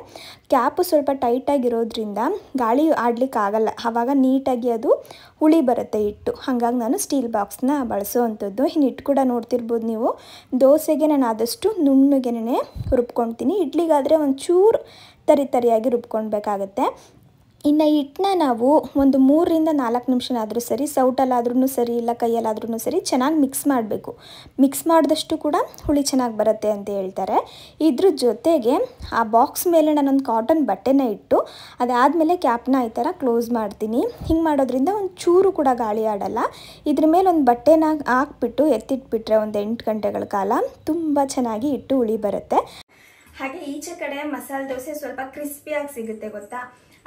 ಕ್ಯಾಪು ಸ್ವಲ್ಪ ಟೈಟಾಗಿರೋದ್ರಿಂದ ಗಾಳಿ ಆಡ್ಲಿಕ್ಕೆ ಆಗಲ್ಲ. ಆವಾಗ ನೀಟಾಗಿ ಅದು ಹುಳಿ ಬರುತ್ತೆ ಹಿಟ್ಟು. ಹಾಗಾಗಿ ನಾನು ಸ್ಟೀಲ್ ಬಾಕ್ಸ್ನ ಬಳಸೋ ಅಂಥದ್ದು. ಇನ್ನು ಹಿಟ್ಟು ಕೂಡ ನೋಡ್ತಿರ್ಬೋದು ನೀವು. ದೋಸೆಗೆ ನಾನು ಆದಷ್ಟು ನುಣ್ಣಗೆನೇ ರುಬ್ಕೊಳ್ತೀನಿ. ಇಡ್ಲಿಗಾದರೆ ಒಂಚೂರು ತರಿಯಾಗಿ ರುಬ್ಕೊಳ್ಬೇಕಾಗತ್ತೆ. ಇನ್ನು ಹಿಟ್ಟನ್ನ ನಾವು ಒಂದು 3ರಿಂದ 4 ನಿಮಿಷನಾದರೂ ಸರಿ ಸೌಟಲ್ಲಾದ್ರೂ ಸರಿ ಇಲ್ಲ ಕೈಯಲ್ಲಾದ್ರೂ ಸರಿ ಚೆನ್ನಾಗಿ ಮಿಕ್ಸ್ ಮಾಡಬೇಕು. ಮಿಕ್ಸ್ ಮಾಡಿದಷ್ಟು ಕೂಡ ಹುಳಿ ಚೆನ್ನಾಗಿ ಬರುತ್ತೆ ಅಂತ ಹೇಳ್ತಾರೆ. ಇದ್ರ ಜೊತೆಗೆ ಆ ಬಾಕ್ಸ್ ಮೇಲೆ ನಾನೊಂದು ಕಾಟನ್ ಬಟ್ಟೆನ ಇಟ್ಟು ಅದಾದಮೇಲೆ ಕ್ಯಾಪ್ನ ಈ ಥರ ಕ್ಲೋಸ್ ಮಾಡ್ತೀನಿ. ಹಿಂಗೆ ಮಾಡೋದ್ರಿಂದ ಒಂದು ಚೂರು ಕೂಡ ಗಾಳಿ ಆಡಲ್ಲ. ಇದ್ರ ಮೇಲೆ ಒಂದು ಬಟ್ಟೆನ ಹಾಕ್ಬಿಟ್ಟು ಎತ್ತಿಟ್ಬಿಟ್ರೆ ಒಂದು 8 ಗಂಟೆಗಳ ಕಾಲ ತುಂಬ ಚೆನ್ನಾಗಿ ಹಿಟ್ಟು ಹುಳಿ ಬರುತ್ತೆ. ಹಾಗೆ ಈಚೆ ಕಡೆ ಮಸಾಲೆ ದೋಸೆ ಸ್ವಲ್ಪ ಕ್ರಿಸ್ಪಿಯಾಗಿ ಸಿಗುತ್ತೆ ಗೊತ್ತಾ.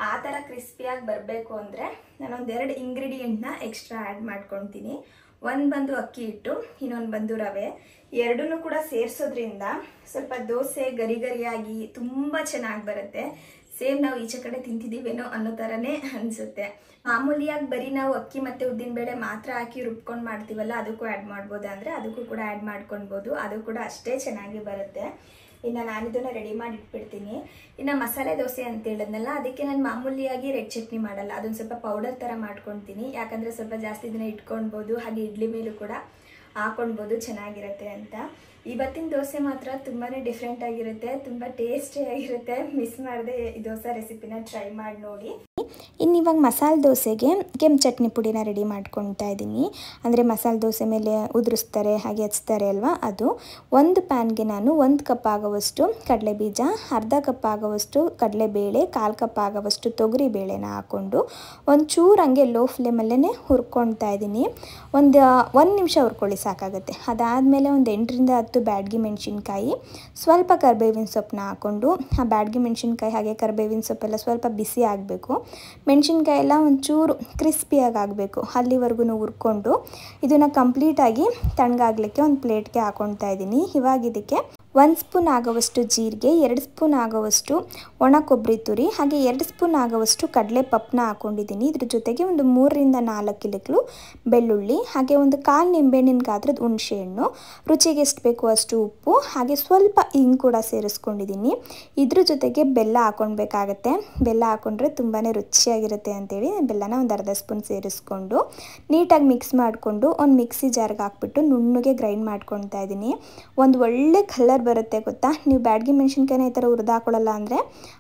ಆ ಥರ ಕ್ರಿಸ್ಪಿಯಾಗಿ ಬರಬೇಕು ಅಂದರೆ ನಾನೊಂದು 2 ಇಂಗ್ರೀಡಿಯೆಂಟ್ನ ಎಕ್ಸ್ಟ್ರಾ ಆ್ಯಡ್ ಮಾಡ್ಕೊಳ್ತೀನಿ. ಒಂದು ಬಂದು ಅಕ್ಕಿ ಹಿಟ್ಟು, ಇನ್ನೊಂದು ಬಂದು ರವೆ. ಎರಡನ್ನೂ ಕೂಡ ಸೇರಿಸೋದ್ರಿಂದ ಸ್ವಲ್ಪ ದೋಸೆ ಗರಿ ಗರಿಯಾಗಿ ತುಂಬ ಚೆನ್ನಾಗಿ ಬರುತ್ತೆ. ಸೇಮ್ ನಾವು ಈಚೆ ಕಡೆ ತಿಂತಿದ್ದೀವೇನೋ ಅನ್ನೋ ಥರನೇ ಅನಿಸುತ್ತೆ. ಮಾಮೂಲಿಯಾಗಿ ಬರೀ ನಾವು ಅಕ್ಕಿ ಮತ್ತು ಉದ್ದಿನಬೇಳೆ ಮಾತ್ರ ಹಾಕಿ ರುಬ್ಕೊಂಡು ಮಾಡ್ತೀವಲ್ಲ, ಅದಕ್ಕೂ ಆ್ಯಡ್ ಮಾಡ್ಬೋದು ಅಂದರೆ ಅದಕ್ಕೂ ಕೂಡ ಆ್ಯಡ್ ಮಾಡ್ಕೊಳ್ಬೋದು. ಅದು ಕೂಡ ಅಷ್ಟೇ ಚೆನ್ನಾಗಿ ಬರುತ್ತೆ. ಇನ್ನು ನಾನಿದನ್ನು ರೆಡಿ ಮಾಡಿ ಇಟ್ಬಿಡ್ತೀನಿ. ಇನ್ನು ಮಸಾಲೆ ದೋಸೆ ಅಂತ ಹೇಳಿದ್ನಲ್ಲ, ಅದಕ್ಕೆ ನಾನು ಮಾಮೂಲಿಯಾಗಿ ರೆಡ್ ಚಟ್ನಿ ಮಾಡಲ್ಲ. ಅದೊಂದು ಸ್ವಲ್ಪ ಪೌಡರ್ ಥರ ಮಾಡ್ಕೊಳ್ತೀನಿ. ಯಾಕಂದರೆ ಸ್ವಲ್ಪ ಜಾಸ್ತಿ ದಿನ ಇಟ್ಕೊಳ್ಬೋದು. ಹಾಗೆ ಇಡ್ಲಿ ಮೇಲೂ ಕೂಡ ಹಾಕೊಳ್ಬೋದು, ಚೆನ್ನಾಗಿರುತ್ತೆ ಅಂತ. ಇವತ್ತಿನ ದೋಸೆ ಮಾತ್ರ ತುಂಬಾ ಡಿಫ್ರೆಂಟ್ ಆಗಿರುತ್ತೆ, ತುಂಬ ಟೇಸ್ಟಿಯಾಗಿರುತ್ತೆ. ಮಿಸ್ ಮಾಡದೆ ಈ ದೋಸೆ ರೆಸಿಪಿನ ಟ್ರೈ ಮಾಡಿ ನೋಡಿ. ಇನ್ನಿವಾಗ ಮಸಾಲೆ ದೋಸೆಗೆ ಕೆಂಪು ಚಟ್ನಿ ಪುಡಿನ ರೆಡಿ ಮಾಡ್ಕೊಳ್ತಾ ಇದ್ದೀನಿ. ಅಂದರೆ ಮಸಾಲೆ ದೋಸೆ ಮೇಲೆ ಉದುರಿಸ್ತಾರೆ ಹಾಗೆ ಹಚ್ತಾರೆ ಅಲ್ವಾ, ಅದು. ಒಂದು ಪ್ಯಾನ್ಗೆ ನಾನು 1 ಕಪ್ ಆಗುವಷ್ಟು ಕಡಲೆಬೀಜ, ಅರ್ಧ ಕಪ್ ಆಗುವಷ್ಟು ಕಡಲೆಬೇಳೆ, 1/4 ಕಪ್ ಆಗುವಷ್ಟು ತೊಗರಿ ಬೇಳೆನ ಹಾಕ್ಕೊಂಡು ಒಂಚೂರು ಹಂಗೆ ಲೋ ಫ್ಲೇಮಲ್ಲೇ ಹುರ್ಕೊಳ್ತಾ ಇದ್ದೀನಿ. ಒಂದು 1 ನಿಮಿಷ ಹುರ್ಕೊಳ್ಳಿ ಸಾಕಾಗುತ್ತೆ. ಅದಾದಮೇಲೆ ಒಂದು 8ರಿಂದ 10 ಬ್ಯಾಡಗಿ ಮೆಣಸಿನ್ಕಾಯಿ, ಸ್ವಲ್ಪ ಕರಿಬೇವಿನ ಸೊಪ್ಪನ್ನ ಹಾಕ್ಕೊಂಡು ಆ ಬ್ಯಾಡಗಿ ಮೆಣಸಿನ್ಕಾಯಿ ಹಾಗೆ ಕರಿಬೇವಿನ ಸೊಪ್ಪೆಲ್ಲ ಸ್ವಲ್ಪ ಬಿಸಿ ಆಗಬೇಕು. ಮೆಣಸಿನ್ಕಾಯಿ ಎಲ್ಲ ಒಂಚೂರು ಕ್ರಿಸ್ಪಿಯಾಗಿ ಆಗಬೇಕು. ಅಲ್ಲಿವರೆಗೂ ಹುರ್ಕೊಂಡು ಇದನ್ನು ಕಂಪ್ಲೀಟಾಗಿ ತಣ್ಣಗಾಗಲಿಕ್ಕೆ ಒಂದು ಪ್ಲೇಟ್ಗೆ ಹಾಕ್ಕೊಳ್ತಾ ಇದ್ದೀನಿ. ಇವಾಗ ಇದಕ್ಕೆ 1 ಸ್ಪೂನ್ ಆಗುವಷ್ಟು ಜೀರಿಗೆ, 2 ಸ್ಪೂನ್ ಆಗುವಷ್ಟು ಒಣ ಕೊಬ್ಬರಿ ತುರಿ, ಹಾಗೆ 2 ಸ್ಪೂನ್ ಆಗುವಷ್ಟು ಕಡಲೆ ಪಪ್ಪನ್ನ ಹಾಕ್ಕೊಂಡಿದ್ದೀನಿ. ಇದ್ರ ಜೊತೆಗೆ ಒಂದು 3ರಿಂದ 4 ಇಲಕ್ಲು ಬೆಳ್ಳುಳ್ಳಿ, ಹಾಗೆ ಒಂದು 1/4 ನಿಂಬೆಹಣ್ಣಿನ ಗಾತ್ರದ ಹುಣಸೆ ಹಣ್ಣು, ರುಚಿಗೆ ಎಷ್ಟು ಬೇಕೋ ಅಷ್ಟು ಉಪ್ಪು, ಹಾಗೆ ಸ್ವಲ್ಪ ಹಿಂಗೆ ಕೂಡ ಸೇರಿಸ್ಕೊಂಡಿದ್ದೀನಿ. ಇದ್ರ ಜೊತೆಗೆ ಬೆಲ್ಲ ಹಾಕ್ಕೊಳ್ಬೇಕಾಗತ್ತೆ. ಬೆಲ್ಲ ಹಾಕ್ಕೊಂಡ್ರೆ ತುಂಬಾ ರುಚಿಯಾಗಿರುತ್ತೆ ಅಂತೇಳಿ ಬೆಲ್ಲನ ಒಂದು ಅರ್ಧ ಸ್ಪೂನ್ ಸೇರಿಸ್ಕೊಂಡು ನೀಟಾಗಿ ಮಿಕ್ಸ್ ಮಾಡಿಕೊಂಡು ಒಂದು ಮಿಕ್ಸಿ ಜಾರ್ಗೆ ಹಾಕ್ಬಿಟ್ಟು ನುಣ್ಣಗೆ ಗ್ರೈಂಡ್ ಮಾಡ್ಕೊಳ್ತಾ ಇದ್ದೀನಿ. ಒಂದು ಒಳ್ಳೆ ಕಲರ್ ಬರುತ್ತೆ ಗೊತ್ತಾ. ನೀವು ಬ್ಯಾಡಗಿ ಮೆಣಸಿನ್ಕಾಯಿನ ಈ ಥರ ಹುರಿದು ಹಾಕೊಳ್ಳಲ್ಲ ಅಂದರೆ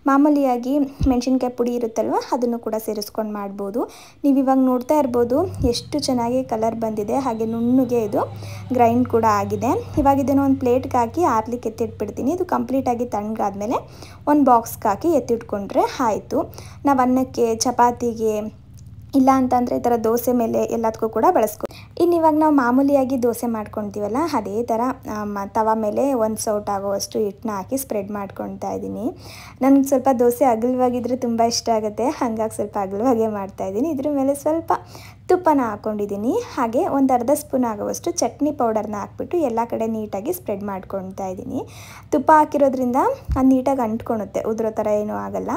ಮಾಮೂಲಿಯಾಗಿ ಮೆಣಸಿನ್ಕಾಯಿ ಪುಡಿ ಇರುತ್ತಲ್ವ, ಅದನ್ನು ಕೂಡ ಸೇರಿಸ್ಕೊಂಡು ಮಾಡ್ಬೋದು. ನೀವು ಇವಾಗ ನೋಡ್ತಾ ಇರ್ಬೋದು ಎಷ್ಟು ಚೆನ್ನಾಗಿ ಕಲರ್ ಬಂದಿದೆ, ಹಾಗೆ ನುಣ್ಣಗೆ ಇದು ಗ್ರೈಂಡ್ ಕೂಡ ಆಗಿದೆ. ಇವಾಗ ಇದನ್ನು ಒಂದು ಪ್ಲೇಟ್ಗೆ ಹಾಕಿ ಆರ್ಲಿಕ್ಕೆ ಎತ್ತಿಟ್ಬಿಡ್ತೀನಿ. ಇದು ಕಂಪ್ಲೀಟಾಗಿ ತಣ್ಣಗಾದ್ಮೇಲೆ ಒಂದು ಬಾಕ್ಸ್ಗೆ ಹಾಕಿ ಎತ್ತಿಟ್ಕೊಂಡ್ರೆ ಆಯಿತು. ನಾವು ಅನ್ನಕ್ಕೆ, ಚಪಾತಿಗೆ, ಇಲ್ಲ ಅಂತಂದರೆ ಈ ಥರ ದೋಸೆ ಮೇಲೆ ಎಲ್ಲದಕ್ಕೂ ಕೂಡ ಬಳಸ್ಕೊ. ಇನ್ನು ಇವಾಗ ನಾವು ಮಾಮೂಲಿಯಾಗಿ ದೋಸೆ ಮಾಡ್ಕೊಳ್ತೀವಲ್ಲ, ಅದೇ ಥರ ತವ ಮೇಲೆ 1 ಸೌಟ್ ಆಗುವಷ್ಟು ಹಿಟ್ಟನ್ನ ಹಾಕಿ ಸ್ಪ್ರೆಡ್ ಮಾಡ್ಕೊಳ್ತಾ ಇದ್ದೀನಿ. ನನಗೆ ಸ್ವಲ್ಪ ದೋಸೆ ಅಗಲವಾಗಿದ್ದರೆ ತುಂಬ ಇಷ್ಟ ಆಗುತ್ತೆ, ಹಾಗಾಗಿ ಸ್ವಲ್ಪ ಅಗಲವಾಗೇ ಮಾಡ್ತಾಯಿದ್ದೀನಿ. ಇದ್ರ ಮೇಲೆ ಸ್ವಲ್ಪ ತುಪ್ಪನ ಹಾಕ್ಕೊಂಡಿದ್ದೀನಿ. ಹಾಗೆ ಒಂದು ಅರ್ಧ ಸ್ಪೂನ್ ಆಗುವಷ್ಟು ಚಟ್ನಿ ಪೌಡರ್ನ ಹಾಕ್ಬಿಟ್ಟು ಎಲ್ಲ ಕಡೆ ನೀಟಾಗಿ ಸ್ಪ್ರೆಡ್ ಮಾಡ್ಕೊಳ್ತಾ ಇದ್ದೀನಿ. ತುಪ್ಪ ಹಾಕಿರೋದ್ರಿಂದ ಅದು ನೀಟಾಗಿ ಅಂಟ್ಕೊಳುತ್ತೆ, ಉದುರೋ ಥರ ಏನೂ ಆಗಲ್ಲ.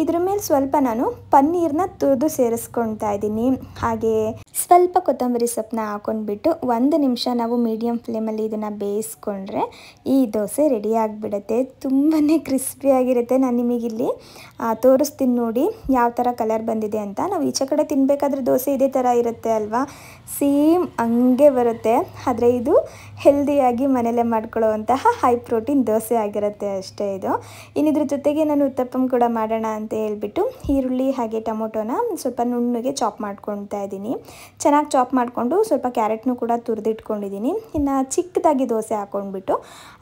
ಇದ್ರ ಮೇಲೆ ಸ್ವಲ್ಪ ನಾನು ಪನ್ನೀರನ್ನ ತುರಿದು ಸೇರಿಸ್ಕೊಳ್ತಾ ಇದ್ದೀನಿ. ಹಾಗೆ ಸ್ವಲ್ಪ ಕೊತ್ತಂಬರಿ ಸೊಪ್ಪನ್ನ ಹಾಕ್ಕೊಂಡ್ಬಿಟ್ಟು 1 ನಿಮಿಷ ನಾವು ಮೀಡಿಯಮ್ ಫ್ಲೇಮಲ್ಲಿ ಇದನ್ನು ಬೇಯಿಸ್ಕೊಂಡ್ರೆ ಈ ದೋಸೆ ರೆಡಿ ಆಗಿಬಿಡುತ್ತೆ. ತುಂಬಾ ಕ್ರಿಸ್ಪಿಯಾಗಿರುತ್ತೆ. ನಾನು ನಿಮಗಿಲ್ಲಿ ತೋರಿಸ್ತೀನಿ ನೋಡಿ ಯಾವ ಥರ ಕಲರ್ ಬಂದಿದೆ ಅಂತ. ನಾವು ಈಚೆ ಕಡೆ ತಿನ್ನಬೇಕಾದ್ರೆ ದೋಸೆ ಇದೇ ಥರ ಇರುತ್ತೆ ಅಲ್ವಾ, ಸೇಮ್ ಹಂಗೆ ಬರುತ್ತೆ. ಆದರೆ ಇದು ಹೆಲ್ದಿಯಾಗಿ ಮನೇಲೆ ಮಾಡ್ಕೊಳ್ಳೋವಂತಹ ಹೈ ಪ್ರೋಟೀನ್ ದೋಸೆ ಆಗಿರುತ್ತೆ ಅಷ್ಟೇ ಇದು. ಇನ್ನಿದ್ರ ಜೊತೆಗೆ ನಾನು ಉತ್ತಪ್ಪಂ ಕೂಡ ಮಾಡೋಣ ಅಂತ ಹೇಳ್ಬಿಟ್ಟು ಈರುಳ್ಳಿ ಹಾಗೆ ಟೊಮೊಟೊನ ಸ್ವಲ್ಪ ನುಣ್ಣಗೆ ಚಾಪ್ ಮಾಡ್ಕೊಳ್ತಾ ಇದ್ದೀನಿ. ಚೆನ್ನಾಗಿ ಚಾಪ್ ಮಾಡಿಕೊಂಡು ಸ್ವಲ್ಪ ಕ್ಯಾರೆಟ್ನು ಕೂಡ ತುರಿದಿಟ್ಕೊಂಡಿದ್ದೀನಿ. ಇನ್ನು ಚಿಕ್ಕದಾಗಿ ದೋಸೆ ಹಾಕ್ಕೊಂಡ್ಬಿಟ್ಟು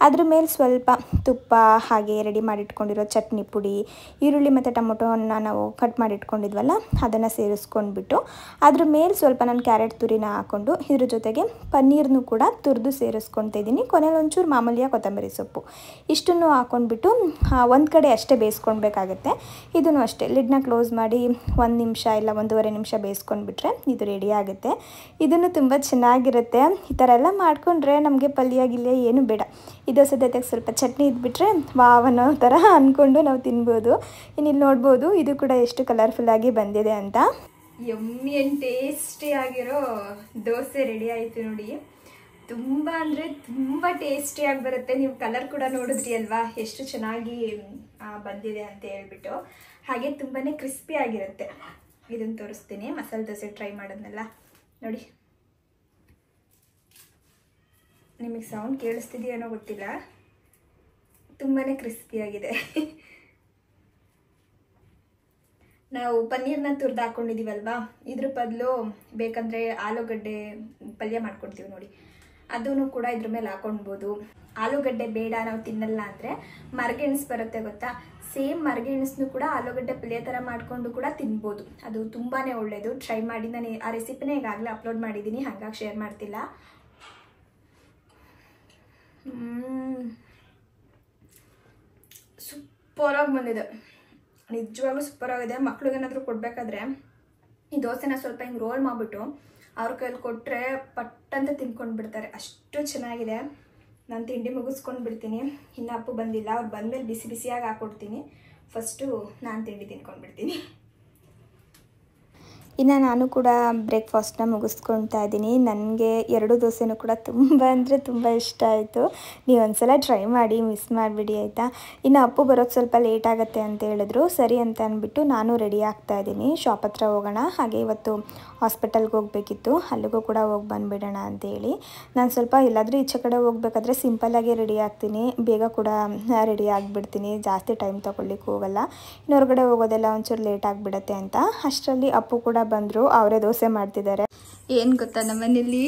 ಅದ್ರ ಮೇಲೆ ಸ್ವಲ್ಪ ತುಪ್ಪ ಹಾಗೆ ರೆಡಿ ಮಾಡಿಟ್ಕೊಂಡಿರೋ ಚಟ್ನಿ ಪುಡಿ, ಈರುಳ್ಳಿ ಮತ್ತು ಟೊಮೊಟೊನ ನಾವು ಕಟ್ ಮಾಡಿಟ್ಕೊಂಡಿದ್ವಲ್ಲ ಅದನ್ನು ಸೇರಿಸ್ಕೊಂಡ್ಬಿಟ್ಟು ಅದ್ರ ಮೇಲೆ ಸ್ವಲ್ಪ ನಾನು ಕ್ಯಾರೆಟ್ ತುರಿನ ಹಾಕ್ಕೊಂಡು ಇದ್ರ ಜೊತೆಗೆ ಪನ್ನೀರ್ನು ಕೂಡ ತುರಿದು ಸೇರಿಸ್ಕೊಳ್ತಾ ಇದ್ದೀನಿ. ಕೊನೆಯಲ್ಲಿ ಒಂಚೂರು ಮಾಮೂಲಿಯ ಕೊತ್ತಂಬರಿ ಸೊಪ್ಪು ಇಷ್ಟನ್ನು ಹಾಕ್ಕೊಂಡ್ಬಿಟ್ಟು ಒಂದು ಕಡೆ ಅಷ್ಟೇ ಬೇಯಿಸ್ಕೊಳ್ಬೇಕಾಗತ್ತೆ. ಇದನ್ನು ಅಷ್ಟೇ ಲಿಡ್ನ ಕ್ಲೋಸ್ ಮಾಡಿ 1 ನಿಮಿಷ ಇಲ್ಲ 1.5 ನಿಮಿಷ ಬೇಯಿಸ್ಕೊಂಡ್ಬಿಟ್ರೆ ಇದು ರೆಡಿ ಆಗುತ್ತೆ. ಇದನ್ನು ತುಂಬ ಚೆನ್ನಾಗಿರುತ್ತೆ. ಈ ಥರ ಎಲ್ಲ ಮಾಡಿಕೊಂಡ್ರೆ ನಮಗೆ ಪಲ್ಯ ಗಿಲ್ಯ ಏನು ಬೇಡ, ಈ ದೋಸೆ ಜೊತೆಗೆ ಸ್ವಲ್ಪ ಚಟ್ನಿ ಇದ್ಬಿಟ್ರೆ ವಾವ್ ಅನ್ನೋ ಥರ ಅಂದ್ಕೊಂಡು ನಾವು ತಿನ್ಬೋದು. ಇನ್ನಿಲ್ಲಿ ನೋಡ್ಬೋದು ಇದು ಕೂಡ ಎಷ್ಟು ಕಲರ್ಫುಲ್ಲಾಗಿ ಬಂದಿದೆ ಅಂತ. ಯಮ್ಮಿ ಆ್ಯಂಡ್ ಟೇಸ್ಟಿಯಾಗಿರೋ ದೋಸೆ ರೆಡಿ ಆಯಿತು ನೋಡಿ. ತುಂಬ ಅಂದರೆ ತುಂಬ ಟೇಸ್ಟಿಯಾಗಿ ಬರುತ್ತೆ. ನೀವು ಕಲರ್ ಕೂಡ ನೋಡಿದ್ರಿ ಅಲ್ವಾ ಎಷ್ಟು ಚೆನ್ನಾಗಿ ಬಂದಿದೆ ಅಂತ ಹೇಳ್ಬಿಟ್ಟು. ಹಾಗೆ ತುಂಬಾ ಕ್ರಿಸ್ಪಿ ಆಗಿರುತ್ತೆ. ಇದನ್ನು ತೋರಿಸ್ತೀನಿ, ಮಸಾಲೆ ದೋಸೆ ಟ್ರೈ ಮಾಡೋದ್ನೆಲ್ಲ ನೋಡಿ. ನಿಮಗೆ ಸೌಂಡ್ ಕೇಳಿಸ್ತಿದೆಯೇನೋ ಗೊತ್ತಿಲ್ಲ, ತುಂಬಾ ಕ್ರಿಸ್ಪಿಯಾಗಿದೆ. ನಾವು ಪನ್ನೀರ್ನ ತುರಿದು ಹಾಕ್ಕೊಂಡಿದ್ದೀವಲ್ವಾ, ಇದ್ರ ಬದಲು ಬೇಕಂದರೆ ಆಲೂಗಡ್ಡೆ ಪಲ್ಯ ಮಾಡ್ಕೊಡ್ತೀವಿ ನೋಡಿ, ಅದೂ ಕೂಡ ಇದ್ರ ಮೇಲೆ ಹಾಕ್ಕೊಳ್ಬೋದು. ಆಲೂಗಡ್ಡೆ ಬೇಡ ನಾವು ತಿನ್ನಲ್ಲ ಅಂದರೆ ಮರಗೆಣಸು ಬರುತ್ತೆ ಗೊತ್ತಾ, ಸೇಮ್ ಮರಗೆಣಸನ್ನು ಕೂಡ ಆಲೂಗಡ್ಡೆ ಪಲ್ಯ ಥರ ಮಾಡಿಕೊಂಡು ಕೂಡ ತಿನ್ಬೋದು. ಅದು ತುಂಬಾ ಒಳ್ಳೆಯದು. ಟ್ರೈ ಮಾಡಿ. ನಾನು ಆ ರೆಸಿಪಿನೇ ಈಗಾಗಲೇ ಅಪ್ಲೋಡ್ ಮಾಡಿದ್ದೀನಿ, ಹಾಗಾಗಿ ಶೇರ್ ಮಾಡ್ತಿಲ್ಲ. ಸೂಪರಾಗಿ ಬಂದಿದೆ, ನಿಜವಾಗ್ಲೂ ಸೂಪರಾಗಿದೆ. ಮಕ್ಳಿಗೇನಾದರೂ ಕೊಡಬೇಕಾದ್ರೆ ಈ ದೋಸೆನ ಸ್ವಲ್ಪ ಹಿಂಗೆ ರೋಲ್ ಮಾಡಿಬಿಟ್ಟು ಅವ್ರ ಕೈಯಲ್ಲಿ ಕೊಟ್ಟರೆ ಪಟ್ಟಂತ ತಿನ್ಕೊಂಡು ಬಿಡ್ತಾರೆ, ಅಷ್ಟು ಚೆನ್ನಾಗಿದೆ. ನಾನು ತಿಂಡಿ ಮುಗಿಸ್ಕೊಂಡು ಬಿಡ್ತೀನಿ. ಇನ್ನು ಅಪ್ಪು ಬಂದಿಲ್ಲ, ಅವ್ರು ಬಂದಮೇಲೆ ಬಿಸಿ ಬಿಸಿಯಾಗಿ ಹಾಕ್ಕೊಡ್ತೀನಿ. ಫಸ್ಟು ನಾನು ತಿಂಡಿ ತಿನ್ಕೊಂಡು ಬಿಡ್ತೀನಿ. ಇನ್ನು ನಾನು ಕೂಡ ಬ್ರೇಕ್ಫಾಸ್ಟ್ನ ಮುಗಿಸ್ಕೊಳ್ತಾ ಇದ್ದೀನಿ. ನನಗೆ 2 ದೋಸೆನೂ ಕೂಡ ತುಂಬ ಅಂದರೆ ತುಂಬ ಇಷ್ಟ ಆಯಿತು. ನೀವು ಒಂದ್ಸಲ ಟ್ರೈ ಮಾಡಿ, ಮಿಸ್ ಮಾಡಿಬಿಡಿ ಆಯಿತಾ. ಇನ್ನು ಅಪ್ಪು ಬರೋದು ಸ್ವಲ್ಪ ಲೇಟ್ ಆಗುತ್ತೆ ಅಂತ ಹೇಳಿದ್ರು. ಸರಿ ಅಂತ ಅಂದ್ಬಿಟ್ಟು ನಾನು ರೆಡಿ ಆಗ್ತಾ ಇದ್ದೀನಿ. ಶಾಪ್ ಹತ್ರ ಹೋಗೋಣ, ಹಾಗೆ ಇವತ್ತು ಹಾಸ್ಪಿಟಲ್ಗೆ ಹೋಗಬೇಕಿತ್ತು, ಅಲ್ಲಿಗೂ ಕೂಡ ಹೋಗಿ ಬಂದುಬಿಡೋಣ ಅಂತೇಳಿ. ನಾನು ಸ್ವಲ್ಪ ಎಲ್ಲಾದರೂ ಈಚೆ ಕಡೆ ಹೋಗ್ಬೇಕಾದ್ರೆ ಸಿಂಪಲ್ಲಾಗಿ ರೆಡಿ ಆಗ್ತೀನಿ, ಬೇಗ ಕೂಡ ರೆಡಿ ಆಗಿಬಿಡ್ತೀನಿ, ಜಾಸ್ತಿ ಟೈಮ್ ತೊಗೊಳ್ಲಿಕ್ಕೆ ಹೋಗಲ್ಲ. ಇನ್ನು ಹೊರಗಡೆ ಹೋಗೋದೆಲ್ಲ ಒಂಚೂರು ಲೇಟ್ ಆಗಿಬಿಡುತ್ತೆ ಅಂತ. ಅಷ್ಟರಲ್ಲಿ ಅಪ್ಪು ಕೂಡ ಬಂದರು, ಅವರೇ ದೋಸೆ ಮಾಡ್ತಿದ್ದಾರೆ. ಏನು ಗೊತ್ತಾ, ನಮ್ಮನೇಲಿ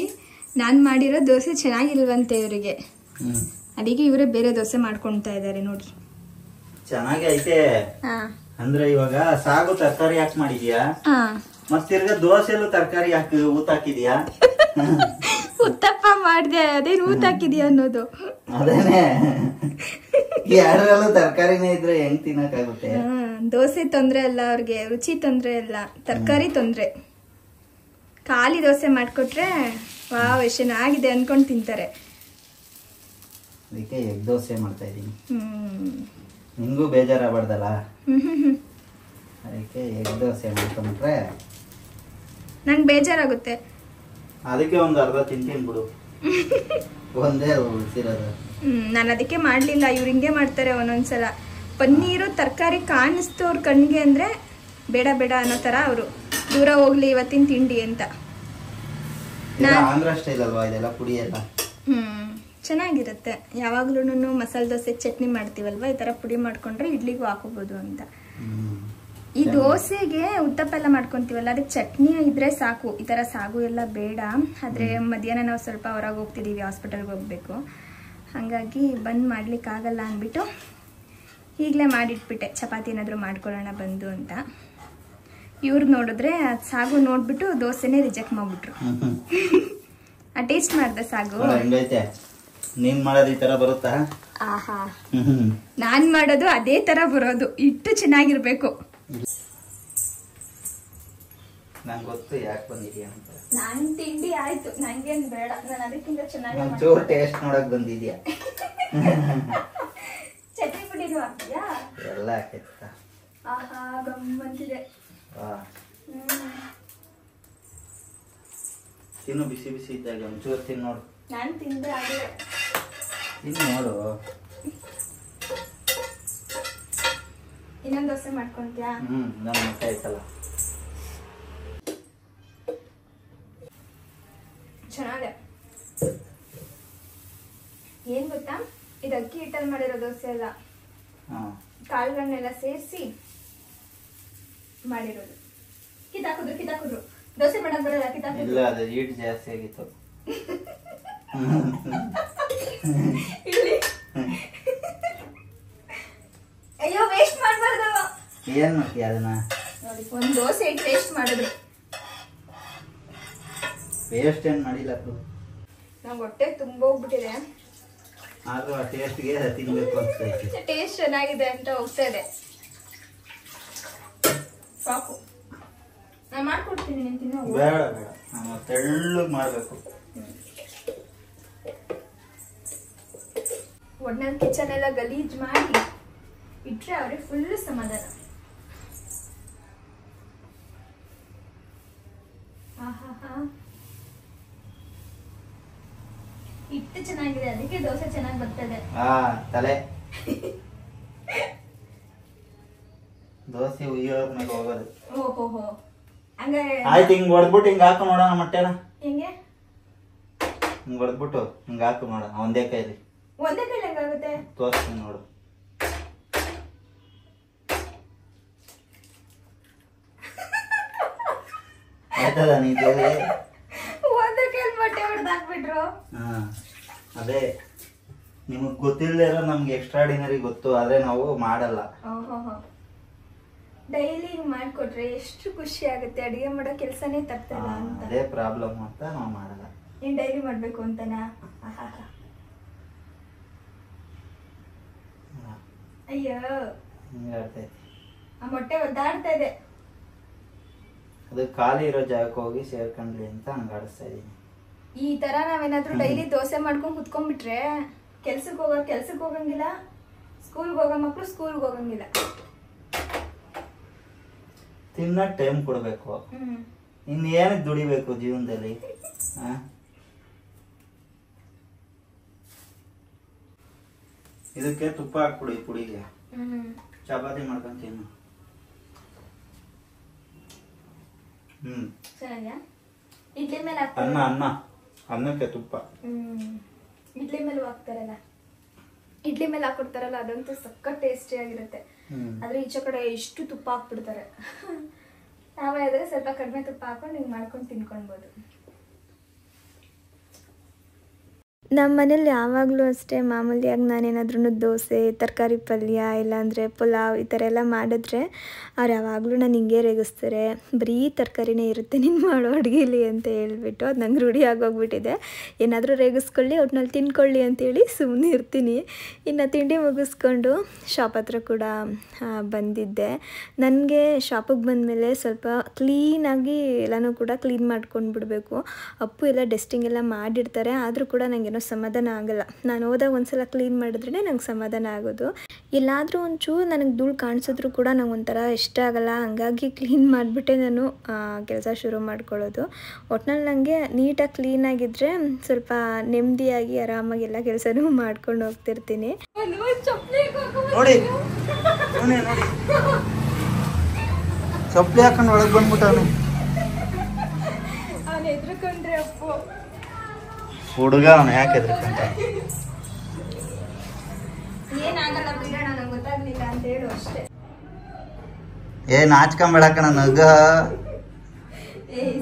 ನಾನು ಮಾಡಿರೋ ದೋಸೆ ಚೆನ್ನಾಗಿಲ್ವಂತೆ ಇವರಿಗೆ, ಅದಕ್ಕೆ ಇವರೇ ಬೇರೆ ದೋಸೆ ಮಾಡ್ಕೊಳ್ತಾ ಇದ್ದಾರೆ ನೋಡಿ. ಚೆನ್ನಾಗಿ ಐತೆ ಅಂದ್ರೆ ಇವಾಗ ಸಾಗು ತರಕಾರಿ ಹಾಕಿ ಮಾಡಿದ್ಯಾ, ಮತ್ತೆ ತಿರ್ಗಾ ದೋಸೆಲ್ಲೂ ತರಕಾರಿ ಹಾಕಿ ಊತಾಕಿದ್ಯಾ, ಉತ್ತಪ್ಪ ಮಾಡಿದೆ ಅದೇನು ಊತಾಕಿದ್ಯಾ ಅನ್ನೋದು. ಅದೇನೆ, ಯಾರಲ್ಲೂ ತರಕಾರಿನೇ ಇದ್ರೆ ಹೆಂಗ್ ತಿನ್ನಕ್ಕಾಗುತ್ತೆ. ದೋಸೆ ತೊಂದ್ರೆ ಅಲ್ಲ ಅವ್ರಿಗೆ, ರುಚಿ ತೊಂದ್ರೆ ಅಲ್ಲ, ತರಕಾರಿ ತೊಂದ್ರೆ. ಖಾಲಿ ದೋಸೆ ಮಾಡ್ಕೊಟ್ರೆ ವಾವ್ ಎಷ್ಟು ಚೆನ್ನಾಗಿದೆ ಅನ್ಕೊಂಡು ತಿಂತಾರೆ. ಅದಕ್ಕೆ ಎಗ್ ದೋಸೆ ಮಾಡ್ತಾ ಇದೀನಿ. ನಿಂಗೂ ಬೇಜಾರಾಗ್ಬಾರ್ದಲ್ಲ, ಅದಕ್ಕೆ ಎಗ್ ದೋಸೆ ಮಾಡ್ಕೊಂಡ್ರೆ ನಂಗೆ ಬೇಜಾರಾಗುತ್ತೆ. ಅದಕ್ಕೆ ಒಂದು ಅರ್ಧ ತಿಂತೀನಿ ಬಿಡು, ಒಂದೇ ಉಳಿಸಿರೋದು. ನಾನು ಅದಕ್ಕೆ ಮಾಡ್ಲಿಲ್ಲ, ಇವ್ರು ಹಿಂಗೆ ಮಾಡ್ತಾರೆ ಒಂದೊಂದ್ಸಲ. ಪನ್ನೀರು ತರಕಾರಿ ಕಾಣಿಸ್ತು ಅವ್ರ ಕಣ್ಣಿಗೆ ಅಂದ್ರೆ ಬೇಡ ಬೇಡ ಅನ್ನೋ ತರ ಅವರು ದೂರ ಹೋಗ್ಲಿ ಇವತ್ತಿನ ತಿಂಡಿ ಅಂತ. ಆಂಧ್ರ ಸ್ಟೈಲ್ ಅಲ್ವಾ ಇದೆಲ್ಲ, ಪುಡಿ ಎಲ್ಲ ಚೆನ್ನಾಗಿರುತ್ತೆ. ಯಾವಾಗ್ಲೂ ಮಸಾಲೆ ದೋಸೆ ಚಟ್ನಿ ಮಾಡ್ತೀವಲ್ವಾ, ಈ ತರ ಪುಡಿ ಮಾಡ್ಕೊಂಡ್ರೆ ಇಡ್ಲಿಗೂ ಹಾಕೋಬಹುದು ಅಂತ. ಈ ದೋಸೆಗೆ ಉತ್ತಪ್ಪ ಎಲ್ಲ ಮಾಡ್ಕೊಂತೀವಲ್ಲ, ಅದಕ್ಕೆ ಚಟ್ನಿ ಇದ್ರೆ ಸಾಕು, ಈ ತರ ಸಾಗು ಎಲ್ಲ ಬೇಡ. ಆದ್ರೆ ಮಧ್ಯಾಹ್ನ ನಾವು ಸ್ವಲ್ಪ ಹೊರಗೆ ಹೋಗ್ತಿದೀವಿ, ಹಾಸ್ಪಿಟಲ್ಗೆ ಹೋಗ್ಬೇಕು, ಹಾಗಾಗಿ ಬಂದ್ ಮಾಡ್ಲಿಕ್ಕೆ ಆಗಲ್ಲ ಅಂದ್ಬಿಟ್ಟು ಈಗಲೇ ಮಾಡಿಟ್ಬಿಟ್ಟೆ. ಚಪಾತಿ ಏನಾದ್ರು ಮಾಡ್ಕೊಳ್ಳೋಣ ಬಂದು ಅಂತ. ಇವ್ರು ನೋಡಿದ್ರೆ ಸಾಗು ನೋಡ್ಬಿಟ್ಟು ದೋಸೆನೇ ರಿಜೆಕ್ಟ್ ಮಾಡ್ಬಿಟ್ರು. ಆ ಟೇಸ್ಟ್ ಮಾಡ್ದೆ ಸಾಗು. ನೀನ್ ಮಾಡೋದು ಈ ತರ ಬರುತ್ತಾ? ಆಹಾ, ನಾನ್ ಮಾಡೋದು ಅದೇ ತರ ಬರೋದು, ಇಟ್ಟು ಚೆನ್ನಾಗಿರ್ಬೇಕು. ನಂಗೆ ಗೊತ್ತು ಯಾಕೆ ಬಂದಿದ್ಯಾ ಅಂತ. ನನ್ ತಿಂಡಿ ಆಯ್ತು, ನಂಗೇನ್ ಬೇಡ, ನಾನು ಅದಕ್ಕಿಂತ ಚೆನ್ನಾಗಿ ಒಂಚೂರು ಟೇಸ್ಟ್ ನೋಡಕ್ ಬಂದಿದ್ಯಾ. ಚಟ್ನಿ ಪುಡಿನೂ ಹಾಕ್ತೀಯಾ? ಎಲ್ಲ ಹಾಕೈತ. ಆಹಾ ಗಮ್ಮಂತಿದೆ. ತಿನ್ನು, ಬಿಸಿ ಬಿಸಿ ಇದ್ದಾಗ ಒಂಚೂರು ತಿನ್ನು ನೋಡು. ನಾನು ತಿಂದೆ ಆಗಿದೆ. ತಿನ್ನು ನೋಡು. ಇನ್ನೊಂದು ದೋಸೆ ಮಾಡ್ಕೊಂತೀಯಾ? ನನ್ನ ಮೊಟ್ಟೆ ಆಯ್ತಲ್ಲ. ಚೆನ್ನಾಗಿದೆ. ಏನ್ ಗೊತ್ತಾ, ಇದು ಅಕ್ಕಿ ಹಿಟ್ಟಲ್ಲಿ ಮಾಡಿರೋ ದೋಸೆ ಅಲ್ಲ, ಕಾಳುಗಳನ್ನೆಲ್ಲ ಸೇರಿಸಿ ಮಾಡಿರೋದು. ಕಿತ್ತಾಕಿದ್ರು ದೋಸೆ ಮಾಡಕ್ ಬರಲ್ಲ, ಕಿತ್ತಾಕಿದ್ರು. ಇಲ್ಲ, ಅದು ಹೀಟ್ ಜಾಸ್ತಿ ಆಗಿತ್ತು. ಇಲ್ಲಿ ಅಯ್ಯೋ, ವೇಸ್ಟ್ ಮಾಡ್ಬಾರ್ದು. ಏನ್ ಮಾಡ್ತೀಯ ಅದನ್ನ? ನೋಡಿ, ಒಂದ್ ದೋಸೆ ಇಟ್ಟು ವೇಸ್ಟ್ ಮಾಡಿದ್ರು. ವೇಸ್ಟ್ ಏನ್ ಮಾಡಿಲ್ಲ, ನಂಗೆ ಹೊಟ್ಟೆ ತುಂಬ ಹೋಗ್ಬಿಟ್ಟಿದೆ. ಆದ್ರೂ ಆ ಟೇಸ್ಟ್ಗೆ ತಿನ್ಬೇಕು ಅನ್ಸ್ತೈತೆ. ಟೇಸ್ಟ್ ಚೆನ್ನಾಗಿದೆ ಅಂತ ಹೋಗ್ತಾ ಇದೆ. ಸಾಕು, ನಾನು ಮಾಡ್ಕೊಡ್ತೀನಿ, ನೀನು ತಿನ್ನೋ. ಬೇಡ ಬೇಡ, ನಾವು ತೆಳ್ಳಗ್ ಮಾಡ್ಬೇಕು. ಒಟ್ನಲ್ಲಿ ಕಿಚನ್ ಎಲ್ಲ ಗಲೀಜ್ ಮಾಡಿ ಇಟ್ರೆ ಅವ್ರಿಗೆ ಫುಲ್ ಸಮಾಧಾನ. ಹಿಟ್ಟು ಚೆನ್ನಾಗಿದೆ, ಅದಕ್ಕೆ ದೋಸೆ ಚೆನ್ನಾಗಿ ಬರ್ತದೆ. ತಲೆ ದೋಸೆ ಉಯ್ಯೋರ್ ಮೇಲೆ ಹೋಗೋದು. ಓಹೋ, ಹಂಗಾರೆ ಆಯ್ತು. ಹಿಂಗ್ ಹೊಡೆದ್ಬಿಟ್ಟು ಹಿಂಗ್ ಹಾಕು ನೋಡೋಣ ಮೊಟ್ಟೆನ. ಹೆಂಗೆ? ಹಿಂಗ್ ಹೊಡೆದ್ಬಿಟ್ಟು ಹಿಂಗ್ ಹಾಕು ನೋಡೋಣ. ಒಂದೇ ಕೈಲಿ ಹೆಂಗಾಗುತ್ತೆ ತೋರಿಸ್ತೀನಿ ನೋಡು. ಆಯ್ತದ ನೀ ಒಂದೇ ಕೈಲಿ ಮೊಟ್ಟೆ ಹೊಡೆದಾಕ್ಬಿಟ್ರು. ಅದೇ ನಿಮಗ್ ಗೊತ್ತಿಲ್ಲದೆ ಇರೋ ನಮ್ಗೆ ಎಕ್ಸ್ಟ್ರಾಡಿನರಿ ಗೊತ್ತು, ಆದ್ರೆ ನಾವು ಮಾಡಲ್ಲ. ಡೈಲಿ ಮಾಡ್ಕೊಟ್ರೆ ಎಷ್ಟು ಖುಷಿ ಆಗುತ್ತೆ. ಅಡಿಗೆ ಮಾಡೋ ಕೆಲ್ಸನೇ ತಪ್ಪಲ್ಲ ಅಂತ. ಅದೇ ಪ್ರಾಬ್ಲಮ್ ಅಂತ ನಾವು ಮಾಡಲ್ಲ. ನೀನ್ ಡೈಲಿ ಮಾಡ್ಬೇಕು ಅಂತನಾ? ಅಯ್ಯೋ, ಆ ಮೊಟ್ಟೆ ಒದ್ದಾಡ್ತಾ ಇದೆ. ಅದು ಖಾಲಿ ಇರೋ ಜಾಗಕ್ಕೆ ಹೋಗಿ ಸೇರ್ಕೊಂಡ್ಲಿ ಅಂತ ಹಂಗಾಡಿಸ್ತಾ ಇದೀನಿ. ಈ ತರ ನಾವೇನಾದ್ರೂ ಡೈಲಿ ದೋಸೆ ಮಾಡ್ಕೊಂಡ್ ಕುತ್ಕೊಂಡ್ಬಿಟ್ರೆ ಕೆಲ್ಸಕ್ಕೆ ಹೋಗಂಗಿಲ್ಲ, ಸ್ಕೂಲ್ಗೆ ಹೋಗೋ ಮಕ್ಳು ಸ್ಕೂಲ್ಗೆ ಹೋಗಂಗಿಲ್ಲ. ತಿನ್ನ ಟೈಮ್ ಕೊಡ್ಬೇಕು. ಇನ್ನೇನಕ್ಕೆ ದುಡಿಬೇಕು ಜೀವನದಲ್ಲಿ? ಇದಕ್ಕೆ ತುಪ್ಪ ಹಾಕ್ಬಿಡಿ ಪುಡಿಗೆ. ಚಪಾತಿ ಮಾಡ್ಕೊಂತೀನಿ. ಇಡ್ಲಿ ಮೇಲೆ ಅನ್ನಕ್ಕೆ ತುಪ್ಪ. ಇಡ್ಲಿ ಮೇಲೆ ಹಾಕ್ತಾರಲ್ಲ, ಇಡ್ಲಿ ಮೇಲೆ ಹಾಕೊಡ್ತಾರಲ್ಲ, ಅದಂತೂ ಸಖತ್ ಟೇಸ್ಟಿ ಆಗಿರುತ್ತೆ. ಆದ್ರೆ ಈಚೆ ಕಡೆ ಎಷ್ಟು ತುಪ್ಪ ಹಾಕ್ಬಿಡ್ತಾರೆ. ನಾವಾದ್ರೆ ಸ್ವಲ್ಪ ಕಡಿಮೆ ತುಪ್ಪ ಹಾಕೊಂಡು ಹಿಂಗ್ ಮಾಡ್ಕೊಂಡು ತಿನ್ಕೊಳ್ಬೋದು. ನಮ್ಮ ಮನೇಲಿ ಯಾವಾಗಲೂ ಅಷ್ಟೇ ಮಾಮೂಲಿಯಾಗಿ ನಾನೇನಾದ್ರೂ ದೋಸೆ, ತರಕಾರಿ ಪಲ್ಯ ಇಲ್ಲಾಂದರೆ ಪುಲಾವ್ ಈ ಥರ ಎಲ್ಲ ಮಾಡಿದ್ರೆ ಅವ್ರು ಯಾವಾಗಲೂ ನಾನು ಹಿಂಗೆ ರೇಗಿಸ್ತಾರೆ. ಬರೀ ತರಕಾರಿನೇ ಇರುತ್ತೆ ನೀನು ಮಾಡೋ ಅಡುಗೆಲಿ ಅಂತ ಹೇಳ್ಬಿಟ್ಟು. ಅದು ನಂಗೆ ರೂಢಿ ಆಗೋಗ್ಬಿಟ್ಟಿದೆ. ಏನಾದರೂ ರೇಗಿಸ್ಕೊಳ್ಳಿ, ಒಟ್ನಲ್ಲಿ ತಿನ್ಕೊಳ್ಳಿ ಅಂತೇಳಿ ಸುಮ್ಮನೆ ಇರ್ತೀನಿ. ಇನ್ನು ತಿಂಡಿ ಮುಗಿಸ್ಕೊಂಡು ಶಾಪ್ ಹತ್ರ ಕೂಡ ಬಂದಿದ್ದೆ. ನನಗೆ ಶಾಪಿಗೆ ಬಂದಮೇಲೆ ಸ್ವಲ್ಪ ಕ್ಲೀನಾಗಿ ಎಲ್ಲನೂ ಕೂಡ ಕ್ಲೀನ್ ಮಾಡ್ಕೊಂಡು ಬಿಡಬೇಕು. ಅಪ್ಪು ಎಲ್ಲ ಡಸ್ಟಿಂಗ್ ಎಲ್ಲ ಮಾಡಿರ್ತಾರೆ, ಆದರೂ ಕೂಡ ನನಗೇನೋ ಸಮಾಧಾನ ಆಗಲ್ಲ. ನಾನು ಹೋದಾಗ ಒಂದ್ಸಲ ಕ್ಲೀನ್ ಮಾಡಿದ್ರೇ ನಂಗೆ ಸಮಾಧಾನ ಆಗೋದು. ಎಲ್ಲಾದರೂ ಒಂಚೂರು ನನಗೆ ಧೂಳು ಕಾಣಿಸಿದ್ರು ಕೂಡ ನಂಗೆ ಒಂಥರ ಇಷ್ಟ ಆಗಲ್ಲ. ಹಂಗಾಗಿ ಕ್ಲೀನ್ ಮಾಡಿಬಿಟ್ಟೆ ನಾನು ಕೆಲಸ ಶುರು ಮಾಡ್ಕೊಳ್ಳೋದು. ಒಟ್ನಲ್ಲಿ ನನಗೆ ನೀಟಾಗಿ ಕ್ಲೀನಾಗಿದ್ದರೆ ಸ್ವಲ್ಪ ನೆಮ್ಮದಿಯಾಗಿ ಆರಾಮಾಗಿ ಎಲ್ಲ ಕೆಲಸನೂ ಮಾಡ್ಕೊಂಡು ಹೋಗ್ತಿರ್ತೀನಿ. ನೋಡಿ ಚಪ್ಪಲಿ ಹಾಕೊಂಡು ಒಳಗೆ ಬಂದ್ಬಿಟ್ಟವನು. ಹುಡುಗ ಅವನು ಯಾಕೆ ಎದ್ರಕಂತ? ಏನಾಗಲ್ಲ ಬಿಡೋಣ, ನಂಗೆ ಗೊತ್ತಾಗ್ಲಿಲ್ಲ ಅಂತ ಹೇಳು ಅಷ್ಟೇ. ನಾಚ್ಕೊಂಬೇಡ ಕಣ, ನಗ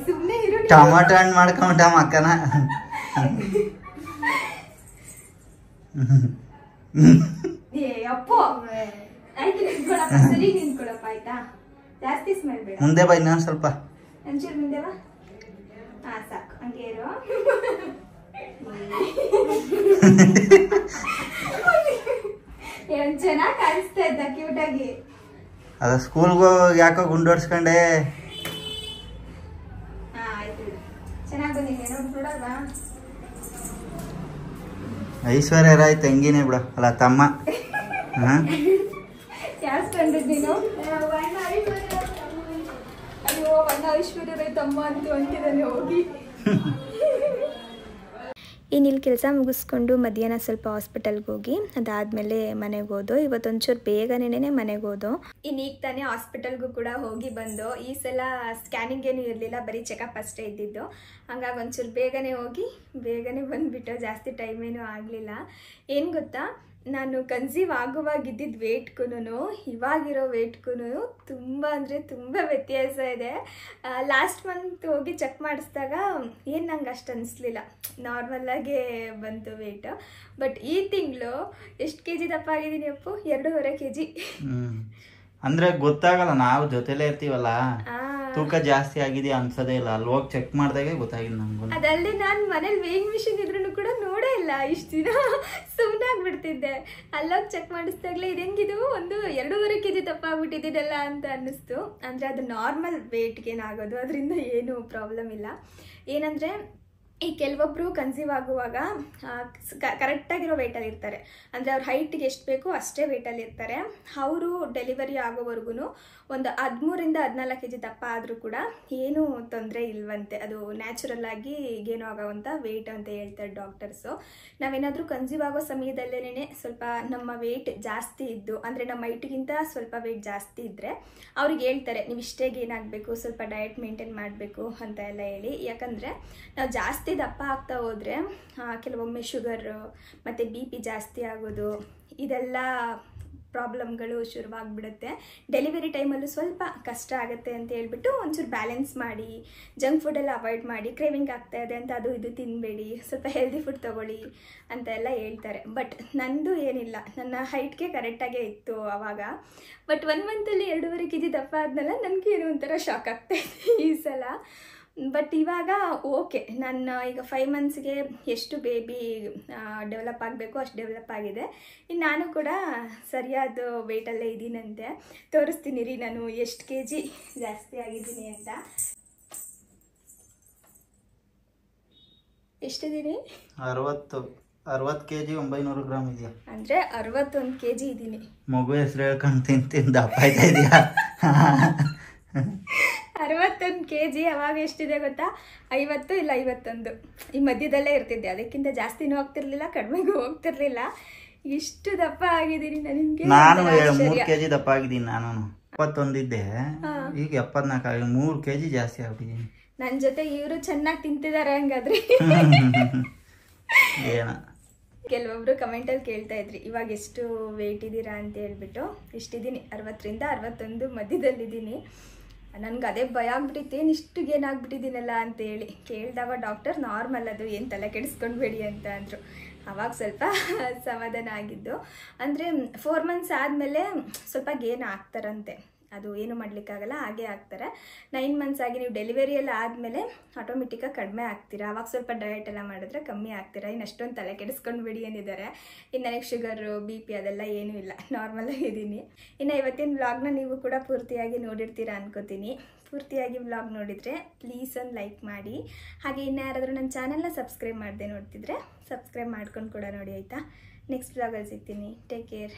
ಸುಮ್ಮನೆ ಇರು. ಟಮಾಟೋ ಹಣ್ಣು ಮಾಡ್ಕೊಂಬಿಟ್ಟ ಅಕ್ಕನ. ಅಪ್ಪು ಆಯ್ತು, ನಿಂತ್ಕೊಳಪ್ಪ, ಸರಿ ನಿಂತ್ಕೊಳಪ್ಪ ಆಯ್ತಾ? ಜಾಸ್ತಿ ಸ್ಮೆಲ್ ಬೇಡ. ಮುಂದೆ ಬಾ, ಇನ್ನೊಂದು ಸ್ವಲ್ಪ ಒಂಚೂರು ಮುಂದೆ ಬಾ. ಸಾಕು, ಹಂಗೆ ಇರು. ಚೆನ್ನಾಗಿ ಕಾಣಿಸ್ತಾ ಇದ್ದ, ಕ್ಯೂಟ್ ಆಗಿ. ಅದ ಸ್ಕೂಲ್ಗೆ ಯಾಕೋ ಗುಂಡೋಡ್ಸ್ಕೊಂಡೆ. ಐಶ್ವರ್ಯ ರಾಯ್ ತಂಗಿನೇ ಬಿಡ ಅಲ್ಲ ತಮ್ಮ. ನೀನು ಅಯ್ಯೋ ಅಣ್ಣ ಐಶ್ವರ್ಯ ರಾಯ್ ತಮ್ಮ ಅಂತೂ ಅಂತಿದ್ದಾನೆ ಹೋಗಿ. ಇನ್ನಿಲ್ಲಿ ಕೆಲಸ ಮುಗಿಸ್ಕೊಂಡು ಮಧ್ಯಾಹ್ನ ಸ್ವಲ್ಪ ಹಾಸ್ಪಿಟಲ್ಗೆ ಹೋಗಿ ಅದಾದಮೇಲೆ ಮನೆಗೆ ಹೋದೋ. ಇವತ್ತೊಂಚೂರು ಬೇಗನೇ ಮನೆಗೆ ಹೋದೋ. ಇನ್ನು ಈಗ ತಾನೇ ಹಾಸ್ಪಿಟಲ್ಗೂ ಕೂಡ ಹೋಗಿ ಬಂದು. ಈ ಸಲ ಸ್ಕ್ಯಾನಿಂಗ್ ಏನು ಇರಲಿಲ್ಲ, ಬರೀ ಚೆಕಪ್ ಅಷ್ಟೇ ಇದ್ದಿದ್ದು. ಹಂಗಾಗಿ ಒಂಚೂರು ಬೇಗನೆ ಹೋಗಿ ಬೇಗನೆ ಬಂದುಬಿಟ್ಟು ಜಾಸ್ತಿ ಟೈಮ್ ಏನೂ ಆಗಲಿಲ್ಲ. ಏನು ಗೊತ್ತಾ, ನಾನು ಕನ್ಸೀವ್ ಆಗುವಾಗಿದ್ದಿದ್ದು ವೇಟ್ಗೂ ಇವಾಗಿರೋ ವೇಟ್ಗೂ ತುಂಬ ಅಂದರೆ ತುಂಬ ವ್ಯತ್ಯಾಸ ಇದೆ. ಲಾಸ್ಟ್ ಮಂತ್ ಹೋಗಿ ಚೆಕ್ ಮಾಡಿಸಿದಾಗ ಏನು ನಂಗೆ ಅಷ್ಟು ಅನಿಸ್ಲಿಲ್ಲ, ನಾರ್ಮಲ್ಲಾಗೇ ಬಂತು ವೇಟ್. ಬಟ್ ಈ ತಿಂಗಳು ಎಷ್ಟು ಕೆಜಿ ದಪ್ಪ ಆಗಿದ್ದೀನಿ ಅಪ್ಪು? 2.5 kg. ಅಂದ್ರೆ ಗೊತ್ತಾಗಲ್ಲ, ನಾವು ಜೊತೆಲೇ ಇರ್ತೀವಲ್ಲ, ತೂಕ ಜಾಸ್ತಿ ಆಗಿದೆ ಅನ್ಸೋದೇ ಇಲ್ಲ. ಅಲ್ಲಿ ಹೋಗಿ ಚೆಕ್ ಮಾಡಿದಾಗೆ ಗೊತ್ತಾಗಿಲ್ಲ ನಮ್ಗೂ. ಅದಲ್ಲದೆ ನಾನು ಮನೇಲಿ ವೇಯಿಂಗ್ ಮಿಷಿನ್ ಇದ್ರೂ ಕೂಡ ನೋಡೇ ಇಲ್ಲ ಇಷ್ಟು ದಿನ, ಸುಮ್ಮನಾಗ್ಬಿಡ್ತಿದ್ದೆ. ಅಲ್ಲೋಗಿ ಚೆಕ್ ಮಾಡಿಸ್ದಾಗಲೇ ಇದು ಹೆಂಗಿದು 2.5 kg ದಪ್ಪ ಆಗ್ಬಿಟ್ಟಿದ್ದೀನಲ್ಲ ಅಂತ ಅನ್ನಿಸ್ತು. ಅಂದರೆ ಅದು ನಾರ್ಮಲ್ ವೇಟ್ಗೇನಾಗೋದು, ಅದರಿಂದ ಏನೂ ಪ್ರಾಬ್ಲಮ್ ಇಲ್ಲ. ಏನಂದರೆ ಈ ಕೆಲವೊಬ್ಬರು ಕನ್ಸೀವ್ ಆಗುವಾಗ ಕರೆಕ್ಟಾಗಿರೋ ವೇಟಲ್ಲಿ ಇರ್ತಾರೆ. ಅಂದರೆ ಅವ್ರ ಹೈಟ್ಗೆ ಎಷ್ಟು ಬೇಕೋ ಅಷ್ಟೇ ವೇಟಲ್ಲಿ ಇರ್ತಾರೆ. ಅವರು ಡೆಲಿವರಿ ಆಗೋವರೆಗೂ ಒಂದು 13 ರಿಂದ 14 kg ದಪ್ಪ ಆದರೂ ಕೂಡ ಏನೂ ತೊಂದರೆ ಇಲ್ವಂತೆ. ಅದು ನ್ಯಾಚುರಲ್ ಆಗಿ ಗೇನು ಆಗೋವಂಥ ವೇಟ್ ಅಂತ ಹೇಳ್ತಾರೆ ಡಾಕ್ಟರ್ಸು. ನಾವೇನಾದರೂ ಕನ್ಸೀವ್ ಆಗೋ ಸಮಯದಲ್ಲೇ ಸ್ವಲ್ಪ ನಮ್ಮ ವೇಟ್ ಜಾಸ್ತಿ ಇದ್ದು, ಅಂದರೆ ನಮ್ಮ ಹೈಟ್ಗಿಂತ ಸ್ವಲ್ಪ ವೇಟ್ ಜಾಸ್ತಿ ಇದ್ದರೆ ಅವ್ರಿಗೆ ಹೇಳ್ತಾರೆ ನೀವು ಇಷ್ಟೇ ಗೇನ್ ಆಗಬೇಕು, ಸ್ವಲ್ಪ ಡಯಟ್ ಮೇಂಟೈನ್ ಮಾಡಬೇಕು ಅಂತ ಎಲ್ಲ ಹೇಳಿ. ಯಾಕಂದರೆ ನಾವು ಜಾಸ್ತಿ ದಪ್ಪ ಆಗ್ತಾ ಹೋದರೆ ಕೆಲವೊಮ್ಮೆ ಶುಗರು ಮತ್ತು BP ಜಾಸ್ತಿ ಆಗೋದು, ಇದೆಲ್ಲ ಪ್ರಾಬ್ಲಮ್ಗಳು ಶುರುವಾಗ್ಬಿಡುತ್ತೆ. ಡೆಲಿವರಿ ಟೈಮಲ್ಲೂ ಸ್ವಲ್ಪ ಕಷ್ಟ ಆಗುತ್ತೆ ಅಂತ ಹೇಳ್ಬಿಟ್ಟು ಒಂಚೂರು ಬ್ಯಾಲೆನ್ಸ್ ಮಾಡಿ, ಜಂಕ್ ಫುಡ್ಡೆಲ್ಲ ಅವಾಯ್ಡ್ ಮಾಡಿ, ಕ್ರೇವಿಂಗ್ ಆಗ್ತಾ ಇದೆ ಅಂತ ಅದು ಇದು ತಿನ್ನಬೇಡಿ, ಸ್ವಲ್ಪ ಹೆಲ್ದಿ ಫುಡ್ ತೊಗೊಳ್ಳಿ ಅಂತ ಎಲ್ಲ ಹೇಳ್ತಾರೆ. ಬಟ್ ನಂದು ಏನಿಲ್ಲ, ನನ್ನ ಹೈಟ್ಗೆ ಕರೆಕ್ಟಾಗೇ ಇತ್ತು ಆವಾಗ. ಬಟ್ 1 ಮಂತಲ್ಲಿ 2.5 kg ದಪ್ಪ ಆದ್ಮೇಲೆ ನನಗೆ ಏನೋ ಒಂಥರ ಶಾಕ್ ಆಗ್ತಾಯಿದೆ ಈ ಸಲ. ಬಟ್ ಇವಾಗ ಓಕೆ, ನನ್ನ ಈಗ 5 ಮಂತ್ಸ್ಗೆ ಎಷ್ಟು ಬೇಬಿ ಡೆವಲಪ್ ಆಗಬೇಕು ಅಷ್ಟು ಡೆವಲಪ್ ಆಗಿದೆ. ಇನ್ನು ನಾನು ಕೂಡ ಸರಿಯಾದ ವೇಟಲ್ಲೇ ಇದ್ದೀನಂತೆ. ತೋರಿಸ್ತೀನಿ ರೀ ನಾನು ಎಷ್ಟು kg ಜಾಸ್ತಿ ಆಗಿದ್ದೀನಿ ಅಂತ. ಎಷ್ಟಿದ್ದೀನಿ? 60 kg 900 ಗ್ರಾಮ್ ಇದೆಯಾ? ಅಂದರೆ 61 kg ಇದ್ದೀನಿ. ಮಗು ಹೆಸರು ಹೇಳ್ಕೊಂಡು ತಿಂದು ದಪ್ಪ ಆಯ್ತಾ ಇದೆಯಾ? 61 kg. ಅವಾಗ ಎಷ್ಟಿದೆ ಗೊತ್ತಾ? 50 ಇಲ್ಲ 51 ಈ ಮಧ್ಯದಲ್ಲೇ ಇರ್ತಿದ್ದೆ. ಅದಕ್ಕಿಂತ ಜಾಸ್ತಿನೂ ಹೋಗ್ತಿರ್ಲಿಲ್ಲ, ಕಡಿಮೆಗೂ ಹೋಗ್ತಿರ್ಲಿಲ್ಲ. ಇಷ್ಟು ದಪ್ಪ ಆಗಿದ್ದೀನಿ ನನಗೆ. ನಾನು 3 kg ದಪ್ಪ ಆಗಿದ್ದೀನಿ. ನಾನು 71 ಇದ್ದೆ, ಈಗ 74 3 kg ಜಾಸ್ತಿ ಆಗ್ಬಿಟ್ಟಿದ್ದೀನಿ. ನನ್ನ ಜೊತೆ ಇವರು ಚೆನ್ನಾಗಿ ತಿಂತಿದ್ದಾರೆ ಹಂಗಾದ್ರೆ. ಏನ ಕೆಲವೊಬ್ರು ಕಮೆಂಟಲ್ಲಿ ಕೇಳ್ತಾ ಇದ್ರಿ ಇವಾಗ ಎಷ್ಟು ವೇಟ್ ಇದ್ದೀರಾ ಅಂತ ಹೇಳ್ಬಿಟ್ಟು. ಇಷ್ಟಿದ್ದೀನಿ, 60 ರಿಂದ 61 ಮಧ್ಯದಲ್ಲಿದ್ದೀನಿ. ನನಗೆ ಅದೇ ಭಯ ಆಗ್ಬಿಟ್ಟಿತ್ತು, ಏನು ಇಷ್ಟು ಏನಾಗ್ಬಿಟ್ಟಿದ್ದೀನಲ್ಲ ಅಂತ ಹೇಳಿ. ಕೇಳಿದಾಗ ಡಾಕ್ಟರ್ ನಾರ್ಮಲ್, ಅದು ಏನು ತಲೆ ಕೆಡಿಸ್ಕೊಂಡ್ಬೇಡಿ ಅಂತ ಅಂದರು. ಆವಾಗ ಸ್ವಲ್ಪ ಸಮಾಧಾನ ಆಗಿದ್ದು. ಅಂದರೆ 4 ಮಂತ್ಸ್ ಆದಮೇಲೆ ಸ್ವಲ್ಪ ಗೇನ್ ಆಗ್ತಾರಂತೆ, ಅದು ಏನು ಮಾಡಲಿಕ್ಕಾಗಲ್ಲ, ಹಾಗೆ ಆಗ್ತಾರೆ. 9 ಮಂತ್ಸ್ ಆಗಿ ನೀವು ಡೆಲಿವರಿ ಎಲ್ಲ ಆದಮೇಲೆ ಆಟೋಮೆಟಿಕ್ಕಾಗಿ ಕಡಿಮೆ ಆಗ್ತೀರಾ. ಆವಾಗ ಸ್ವಲ್ಪ ಡಯಟ್ ಎಲ್ಲ ಮಾಡಿದ್ರೆ ಕಮ್ಮಿ ಆಗ್ತೀರಾ. ಇನ್ನು ಅಷ್ಟೊಂದು ತಲೆ ಕೆಡಿಸ್ಕೊಂಡ್ಬಿಡಿ ಅಂದಿದ್ದಾರೆ. ಇನ್ನು ನನಗೆ ಶುಗರು BP ಅದೆಲ್ಲ ಏನೂ ಇಲ್ಲ, ನಾರ್ಮಲಾಗಿದ್ದೀನಿ. ಇನ್ನು ಇವತ್ತಿನ ವ್ಲಾಗ್ನ ನೀವು ಕೂಡ ಪೂರ್ತಿಯಾಗಿ ನೋಡಿರ್ತೀರಾ ಅನ್ಕೋತೀನಿ. ಪೂರ್ತಿಯಾಗಿ ವ್ಲಾಗ್ ನೋಡಿದರೆ ಪ್ಲೀಸ್ ಒಂದು ಲೈಕ್ ಮಾಡಿ. ಹಾಗೆ ಇನ್ನು ಯಾರಾದರೂ ನನ್ನ ಚಾನಲ್ನ ಸಬ್ಸ್ಕ್ರೈಬ್ ಮಾಡದೆ ನೋಡ್ತಿದ್ರೆ ಸಬ್ಸ್ಕ್ರೈಬ್ ಮಾಡ್ಕೊಂಡು ಕೂಡ ನೋಡಿ ಆಯಿತಾ. ನೆಕ್ಸ್ಟ್ ವ್ಲಾಗಲ್ಲಿ ಸಿಗ್ತೀನಿ. Take care.